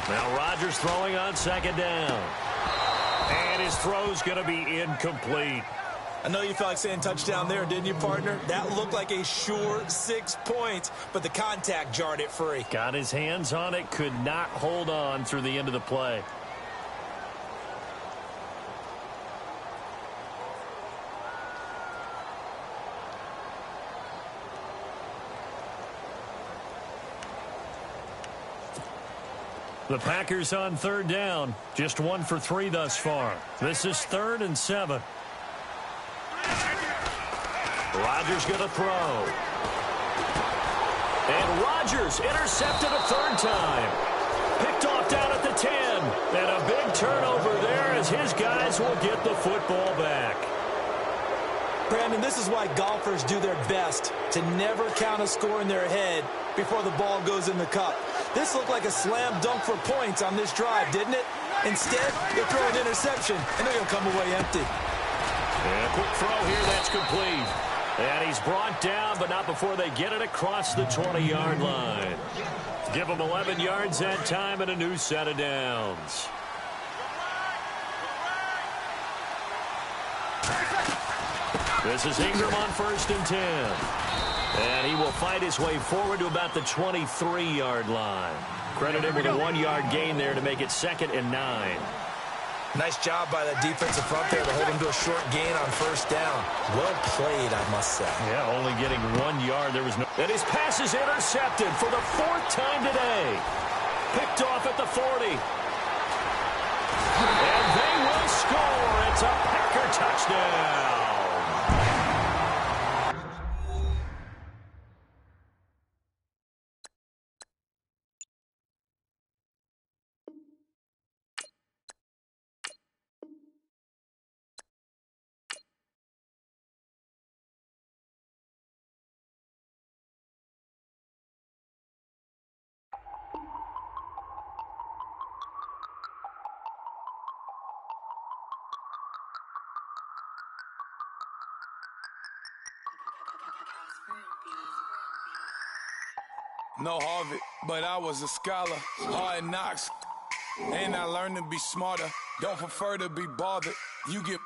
Now Rodgers throwing on second down. And his throw's going to be incomplete. I know you felt like saying touchdown there, didn't you, partner? That looked like a sure 6 points, but the contact jarred it free. Got his hands on it, could not hold on through the end of the play. The Packers on third down. Just 1 for 3 thus far. This is 3rd and 7. Rodgers going to throw. And Rodgers intercepted a third time. Picked off brought down at the 10. And a big turnover there as his guys will get the football back. Brandon, this is why golfers do their best to never count a score in their head before the ball goes in the cup. This looked like a slam dunk for points on this drive, didn't it? Instead, they're throwing an interception, and they're going to come away empty. And a quick throw here, that's complete. And he's brought down, but not before they get it across the 20-yard line. Give him 11 yards that time and a new set of downs. This is Ingram on 1st and 10. And he will fight his way forward to about the 23-yard line. Credit him with a 1-yard gain there to make it 2nd and 9. Nice job by the defensive front there to hold him to a short gain on 1st down. Well played, I must say. Yeah, only getting 1 yard. There was no... And his pass is intercepted for the 4th time today. Picked off at the 40. And they will score. It's a Packer touchdown. No Harvard, but I was a scholar. Hard knocks, and I learned to be smarter. Don't prefer to be bothered. You get